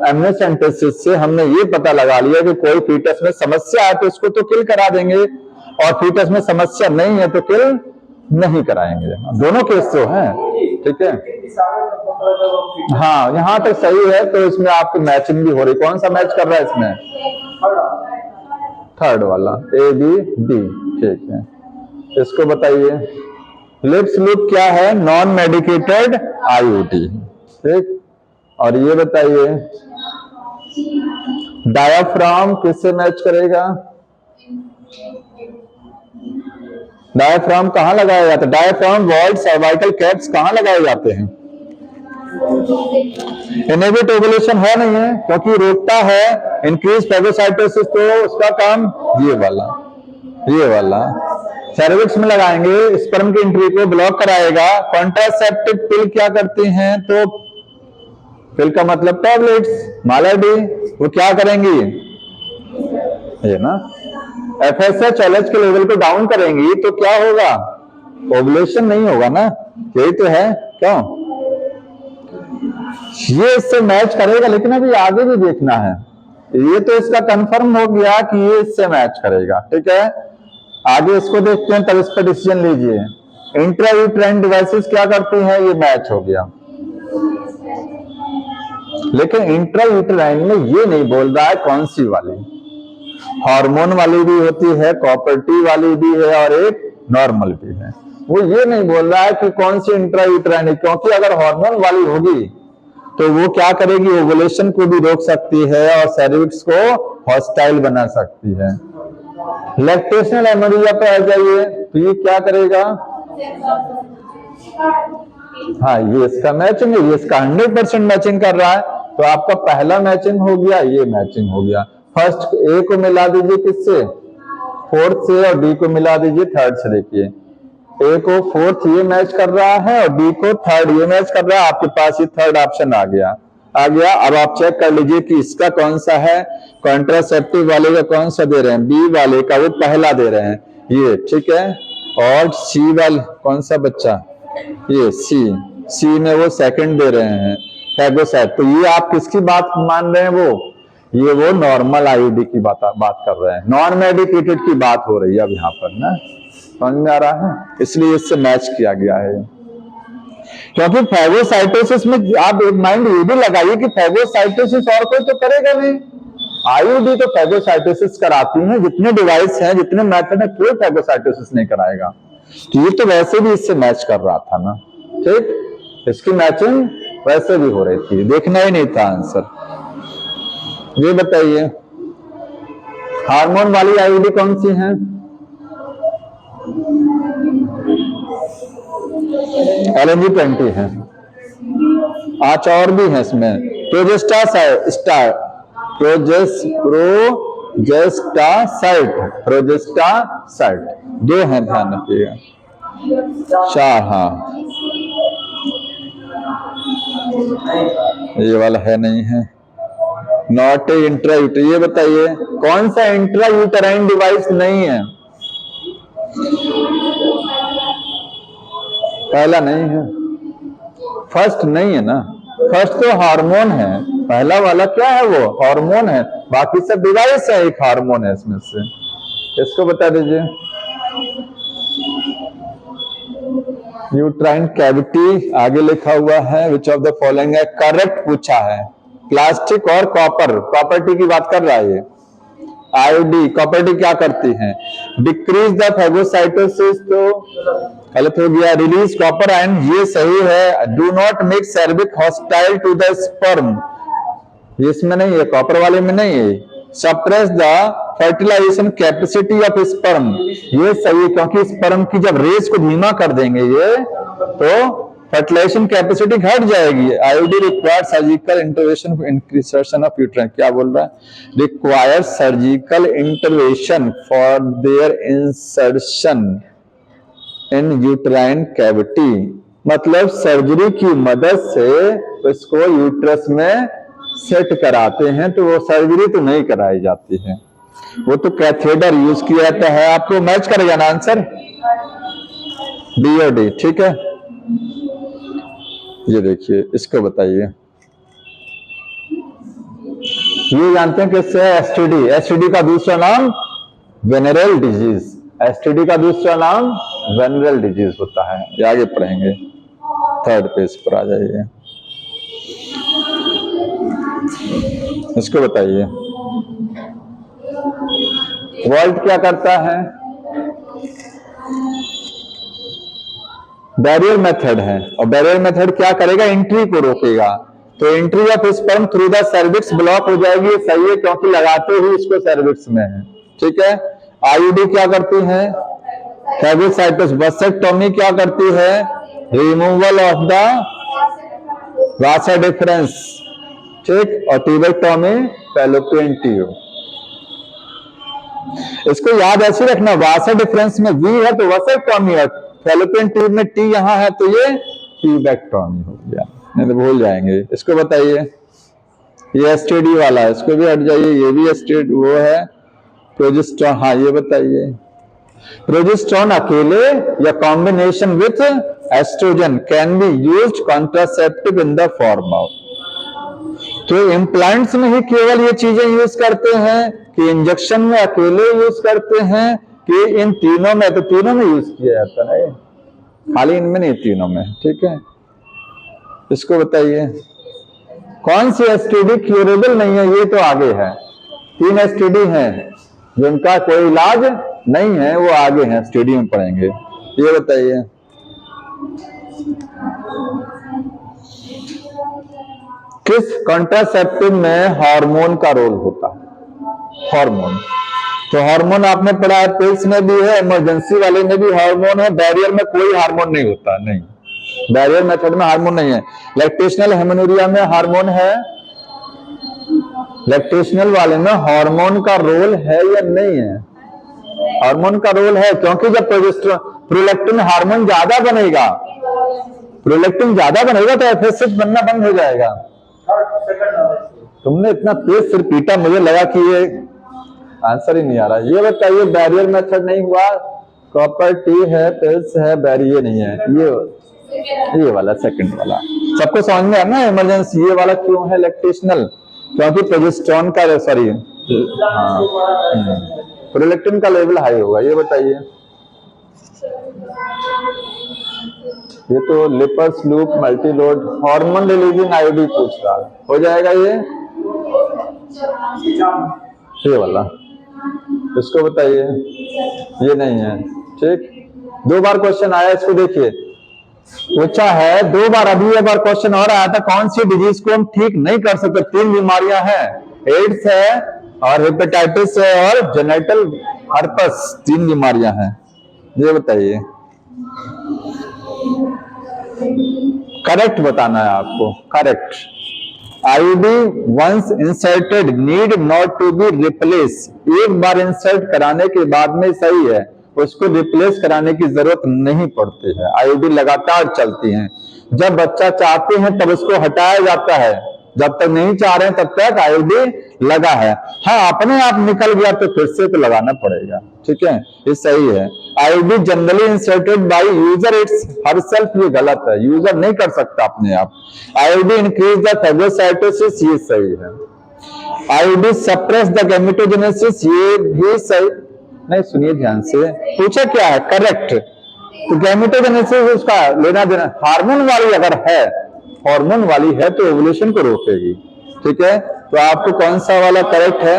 एमएस सेंटेंसेस से हमने ये पता लगा लिया कि कोई फीटस में समस्या है तो उसको तो किल करा देंगे, और फीटस में समस्या नहीं है तो किल नहीं कराएंगे। दोनों केस तो हैं, ठीक है। हाँ, यहां तक सही है। तो इसमें आपकी मैचिंग भी हो रही। कौन सा मैच कर रहा है इसमें? थर्ड वाला, ए बी डी, ठीक है। इसको बताइए। लिप्स लूप क्या है? नॉन मेडिकेटेड आईयूडी, ठीक। और ये बताइए डायाफ्राम किससे मैच करेगा? डायाफ्राम कहां लगाया जाता है? डायाफ्राम, वॉल्व, सर्वाइकल कैप्स कहां लगाए जाते हैं? इनहिबिट ओवुलेशन है नहीं है क्योंकि रोकता है इंक्रीज फेगोसाइटोसिस। तो उसका काम ये वाला सर्विक्स में लगाएंगे, स्पर्म की एंट्री को ब्लॉक कराएगा। कॉन्ट्रासेप्टिव पिल क्या करती हैं? तो पिल का मतलब टैबलेट्स, मालाडी, वो क्या करेंगी? ये ना एफएसएच एलएच के लेवल को डाउन करेंगी तो क्या होगा? ओवुलेशन नहीं होगा ना, यही तो है। क्यों? ये इससे मैच करेगा, लेकिन अभी आगे भी देखना है। ये तो इसका कंफर्म हो गया कि ये इससे मैच करेगा, ठीक है। आगे इसको देखते हैं, तब इस पर डिसीजन लीजिए। इंट्रायूट्राइन डिवाइसेस क्या करती हैं? ये मैच हो गया। लेकिन इंट्रायूट्राइन में ये नहीं बोल रहा है कौन सी वाली। हार्मोन वाली भी होती है, कॉपर्टी वाली भी है, और एक नॉर्मल भी है। वो ये नहीं बोल रहा है कि कौन सी इंट्रायूट्राइन है, क्योंकि अगर हार्मोन वाली होगी तो वो क्या करेगी? ओवुलेशन को भी रोक सकती है और सर्विक्स को हॉस्टाइल बना सकती है। लैक्टेशनल एमोरिया पे आ जाइए, तो ये क्या करेगा? हाँ, ये इसका मैचिंग है, ये इसका 100% मैचिंग कर रहा है। तो आपका पहला मैचिंग हो गया, ये मैचिंग हो गया। फर्स्ट ए को मिला दीजिए किससे? फोर्थ से, और डी को मिला दीजिए थर्ड से। देखिए ए को फोर्थ ये मैच कर रहा है और डी को थर्ड ये मैच कर रहा है। आपके पास ये थर्ड ऑप्शन आ गया। अब आप चेक कर लीजिए कि इसका कौन सा है। कॉन्ट्रासेप्टिव वाले का कौन सा दे रहे हैं? बी वाले का वो पहला दे रहे हैं, ये, ठीक है। और सी वाले कौन सा बच्चा? ये सी में वो सेकंड दे रहे हैं, फेगोसाइट। तो ये आप किसकी बात मान रहे हैं? वो नॉर्मल आईयूडी की बात कर रहे हैं। नॉन मेडिकेटेड की बात हो रही है अब यहाँ पर ना, समझ में आ रहा है? इसलिए इससे मैच किया गया है। क्योंकि फेगोसाइटोसिस में आप एक माइंड ये भी लगाइए कि फेगोसाइटोसिस और कोई तो करेगा नहीं, आईयूडी तो फेगोसाइटोसिस कराती है। जितने डिवाइस हैं, जितने मेथड है, कोई फेगोसाइटोसिस नहीं कराएगा। तो ये तो वैसे भी इससे मैच कर रहा था ना, ठीक। इसकी मैचिंग वैसे भी हो रही थी, देखना ही नहीं था आंसर। ये बताइए हार्मोन वाली आईयूडी कौन सी है? LNG-20 है। अच्छा, और भी है इसमें, प्रोजेस्टासाइट, 2 हैं, ध्यान रखिएगा। 4, हाँ, ये वाला है नहीं है। नॉट ए इंट्रा यूटर। ये बताइए कौन सा इंट्रा यूटराइन डिवाइस नहीं है? पहला नहीं है, फर्स्ट नहीं है ना, फर्स्ट तो हार्मोन है, पहला वाला क्या है? वो हार्मोन है, बाकी सब डिवाइस है, एक हार्मोन है इसमें से। इसको बता दीजिए। यूट्राइन कैविटी आगे लिखा हुआ है, विच ऑफ द फॉलोइंग है करेक्ट पूछा है। प्लास्टिक और कॉपर, प्रॉपर्टी की बात कर रहा है ये। आयोडी प्रॉपर्टी क्या करती है? डिक्रीज द फेगोसाइटोसिस, तो गलत हो गया। रिलीज कॉपर आयन, ये सही है। Do not make cervix hostile to the sperm, इसमें नहीं है, कॉपर वाले में नहीं है। Suppress the fertilisation capacity of sperm, ये सही है, क्योंकि स्पर्म की जब रेस को धीमा कर देंगे ये, तो फर्टिलाइजेशन कैपेसिटी घट जाएगी। IOD required surgical intervention for insertion of uterine, क्या बोल रहा है? Required surgical intervention for their insertion in uterine cavity, मतलब सर्जरी की मदद से इसको यूट्रस में सेट कराते हैं, तो वो सर्जरी तो नहीं कराई जाती है, वो तो कैथेटर यूज किया जाता है। आपको मैच करेगा ना आंसर? डी और डी, ठीक है। ये देखिए, इसको बताइए, ये जानते हैं किससे है? एसटीडी। एसटीडी का दूसरा नाम वेनेरल डिजीज, एसटीडी का दूसरा नाम वेनेरल डिजीज होता है। ये आगे पढ़ेंगे, थर्ड पेज पर आ जाइए। इसको बताइए, वर्ल्ड क्या करता है? बैरियर मेथड है, और बैरियर मेथड क्या करेगा? एंट्री को रोकेगा, तो entry of sperm through the cervix block हो जाएगी। सही है, क्योंकि लगाते ही इसको सर्विक्स में है, ठीक है। आईयूडी क्या करती है? फेगोसाइटोसिस। वसेक्टोमी क्या करती है? Removal of the Vasa difference, ठीक। और ट्यूबेक्टोमी फैलोपियन ट्यूब। इसको याद ऐसे रखना, वासा डिफरेंस में वी है तो वसेक्टोमी है, फैलोपियन ट्यूब में टी यहां है तो ये ट्यूबेक्टोमी हो गया, नहीं तो भूल जाएंगे। इसको बताइए, ये एसटीडी वाला है, इसको भी हट जाइए। ये भी एसटीडी वो है प्रोजेस्टेरोन। हाँ, ये बताइए, प्रोजेस्टेरोन अकेले या combination with estrogen can be used contraceptive in the form of, तो इम्प्लांट्स में ही केवल ये चीजें यूज करते हैं कि इंजेक्शन में अकेले यूज करते हैं कि इन तीनों में? तो तीनों में यूज किया जाता है, खाली इनमें नहीं, तीनों में, ठीक है। इसको बताइए, कौन सी एसटीडी क्यूरेबल नहीं है? ये तो आगे है, 3 एसटीडी हैं जिनका कोई इलाज नहीं है, वो आगे हैं, एसटीडी में पढ़ेंगे। ये बताइए, किस कॉन्ट्रासेप्टिव में हार्मोन का रोल होता है? हार्मोन, तो हार्मोन आपने पढ़ा है, पिल्स में भी है, इमरजेंसी वाले में भी हार्मोन है, बैरियर में कोई हार्मोन नहीं होता, नहीं, बैरियर मेथड में हार्मोन नहीं है। लैक्टेशनल हेमेनोरिया में हार्मोन है, लैक्टेशनल वाले में हार्मोन का रोल है या नहीं है? हार्मोन का रोल है, क्योंकि जब प्रोलैक्टिन हार्मोन ज्यादा बनेगा, प्रोलैक्टिन ज्यादा बनेगा तो एफएसएच बनना बंद हो जाएगा। तुमने इतना तेज सिर पीटा, मुझे लगा कि ये आंसर ही नहीं आ रहा। ये बताइए, बैरियर मेथड नहीं हुआ, कॉपर टी है, पिल्स है, बैरियर नहीं है, ये वाला सेकंड वाला सबको समझ में है ना? इमरजेंसी ये वाला क्यों है लैक्टेशनल? क्योंकि प्रोजेस्टेरोन का, सॉरी, प्रोलैक्टिन का लेवल हाई होगा। ये बताइए, ये तो Lippes loop multiload hormone releasing ID पूछ रहा है, हो जाएगा ये वाला। इसको बताइए, ये नहीं है, ठीक। 2 बार क्वेश्चन आया, इसको देखिए, पूछा है 2 बार। अभी एक बार क्वेश्चन और आया था, कौन सी डिजीज को हम ठीक नहीं कर सकते? 3 बीमारियां हैं, एड्स है और हेपेटाइटिस है और जेनेटल हर्पस, 3 बीमारियां हैं। ये बताइए, करेक्ट बताना है आपको, correct. IUD once inserted need not to be replace, एक बार इंसर्ट कराने के बाद में सही है, उसको रिप्लेस कराने की जरूरत नहीं पड़ती है। आईडी लगातार चलती हैं, जब बच्चा चाहते हैं तब उसको हटाया जाता है, जब तक नहीं चाह रहे हैं तब तक आईओडी लगा है। हाँ, अपने आप निकल गया तो फिर से तो लगाना पड़ेगा, ठीक है, ये सही है। IOD generally inserted by user it's herself, ये गलत है, यूजर नहीं कर सकता अपने आप। आईओडी इंक्रीज द फेगोसाइटोसिस, ये सही है। आईओडी सप्रेस द गैमेटोजेनेसिस, ये भी सही नहीं। सुनिए ध्यान से, पूछा क्या है, करेक्ट। तो गैमेटोजेनेसिस उसका लेना देना, हार्मोन वाली अगर है, हार्मोन वाली है तो ओवुलेशन को रोकेगी, ठीक है। तो आपको कौन सा वाला करेक्ट है?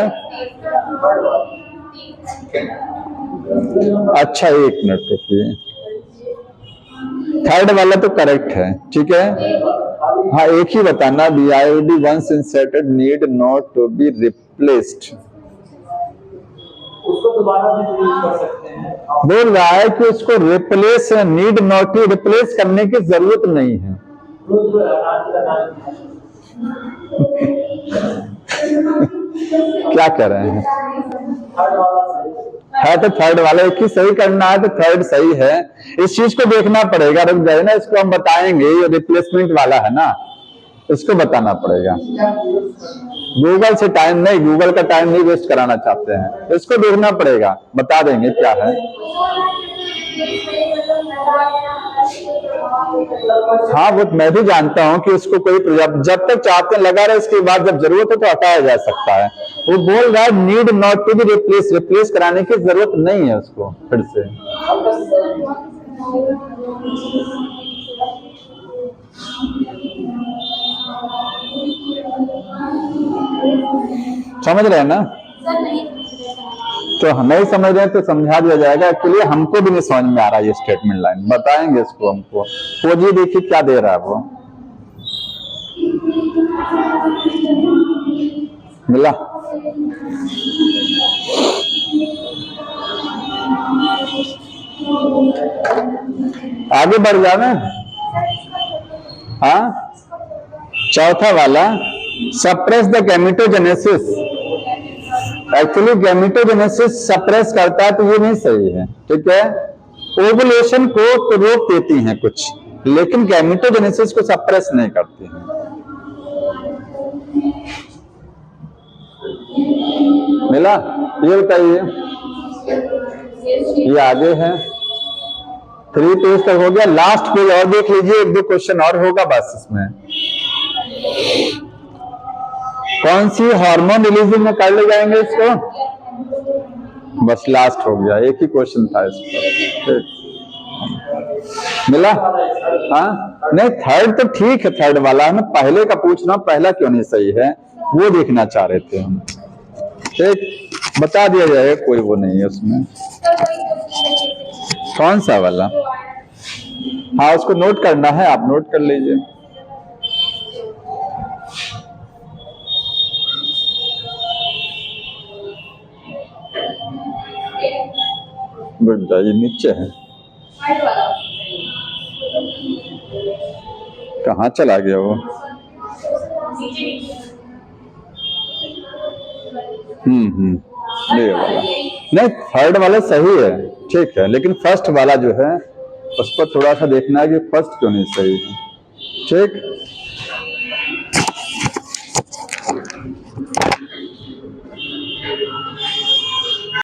अच्छा, एक मिनट रुकिए, थर्ड वाला तो करेक्ट है, ठीक है। हाँ, एक ही बताना, the IUD once inserted need not to be replaced. उसको दोबारा भी यूज कर सकते हैं। बोल रहा है कि उसको replace, need not to replace करने की जरूरत नहीं है। क्या कर रहे हैं? है तो थर्ड वाला एक ही सही करना है, तो थर्ड सही है। इस चीज को देखना पड़ेगा, रुक जाए ना, इसको हम बताएंगे। ये रिप्लेसमेंट वाला है ना, इसको बताना पड़ेगा। गूगल से टाइम नहीं, गूगल का टाइम नहीं वेस्ट कराना चाहते हैं, इसको देखना पड़ेगा, बता देंगे क्या है। हाँ, वो मैं भी जानता हूँ कि उसको कोई जब तक चाहते हैं लगा रहे, इसके बाद जब जरूरत हो तो हटाया जा सकता है। वो बोल रहा है need not to be replace, replace कराने की जरूरत नहीं है उसको फिर से। समझ रहे हैं ना? तो नहीं समझ रहे हैं तो समझा दिया जाएगा। एक्चुअली हमको भी नहीं समझ में आ रहा ये स्टेटमेंट लाइन, बताएंगे इसको हमको। वो जी देखिए क्या दे रहा है वो, मिला? आगे बढ़ जाना। हाँ, चौथा वाला, suppress the gametogenesis. Actually gametogenesis suppress करता है तो ये नहीं सही है, ठीक है। ओवुलेशन को तो रोक देती हैं कुछ, लेकिन गैमेटोजेनेसिस को सप्रेस नहीं करती हैं। मिला? ये बताइए, ये आगे है, 3 पेज तक हो गया। लास्ट पेज और देख लीजिए, 1-2 क्वेश्चन और होगा बस इसमें। कौन सी हार्मोन रिलीजिंग में कर ले जाएंगे इसको? बस लास्ट हो गया, एक ही क्वेश्चन था इसका। मिला? हाँ, नहीं थर्ड तो ठीक है, थर्ड वाला है। मैं पहले का पूछ रहा हूं, पहला क्यों नहीं सही है वो देखना चाह रहे थे हम। ठीक, बता दिया जाएगा, कोई वो नहीं है उसमें। कौन सा वाला? हाँ, उसको नोट करना है, आप नोट कर लीजिए। बढ़ जाइए, नीचे है। कहाँ चला गया वो? ये वाला नहीं, थर्ड वाला सही है, ठीक है, लेकिन फर्स्ट वाला जो है उस पर थोड़ा सा देखना है कि फर्स्ट क्यों नहीं सही है। ठीक।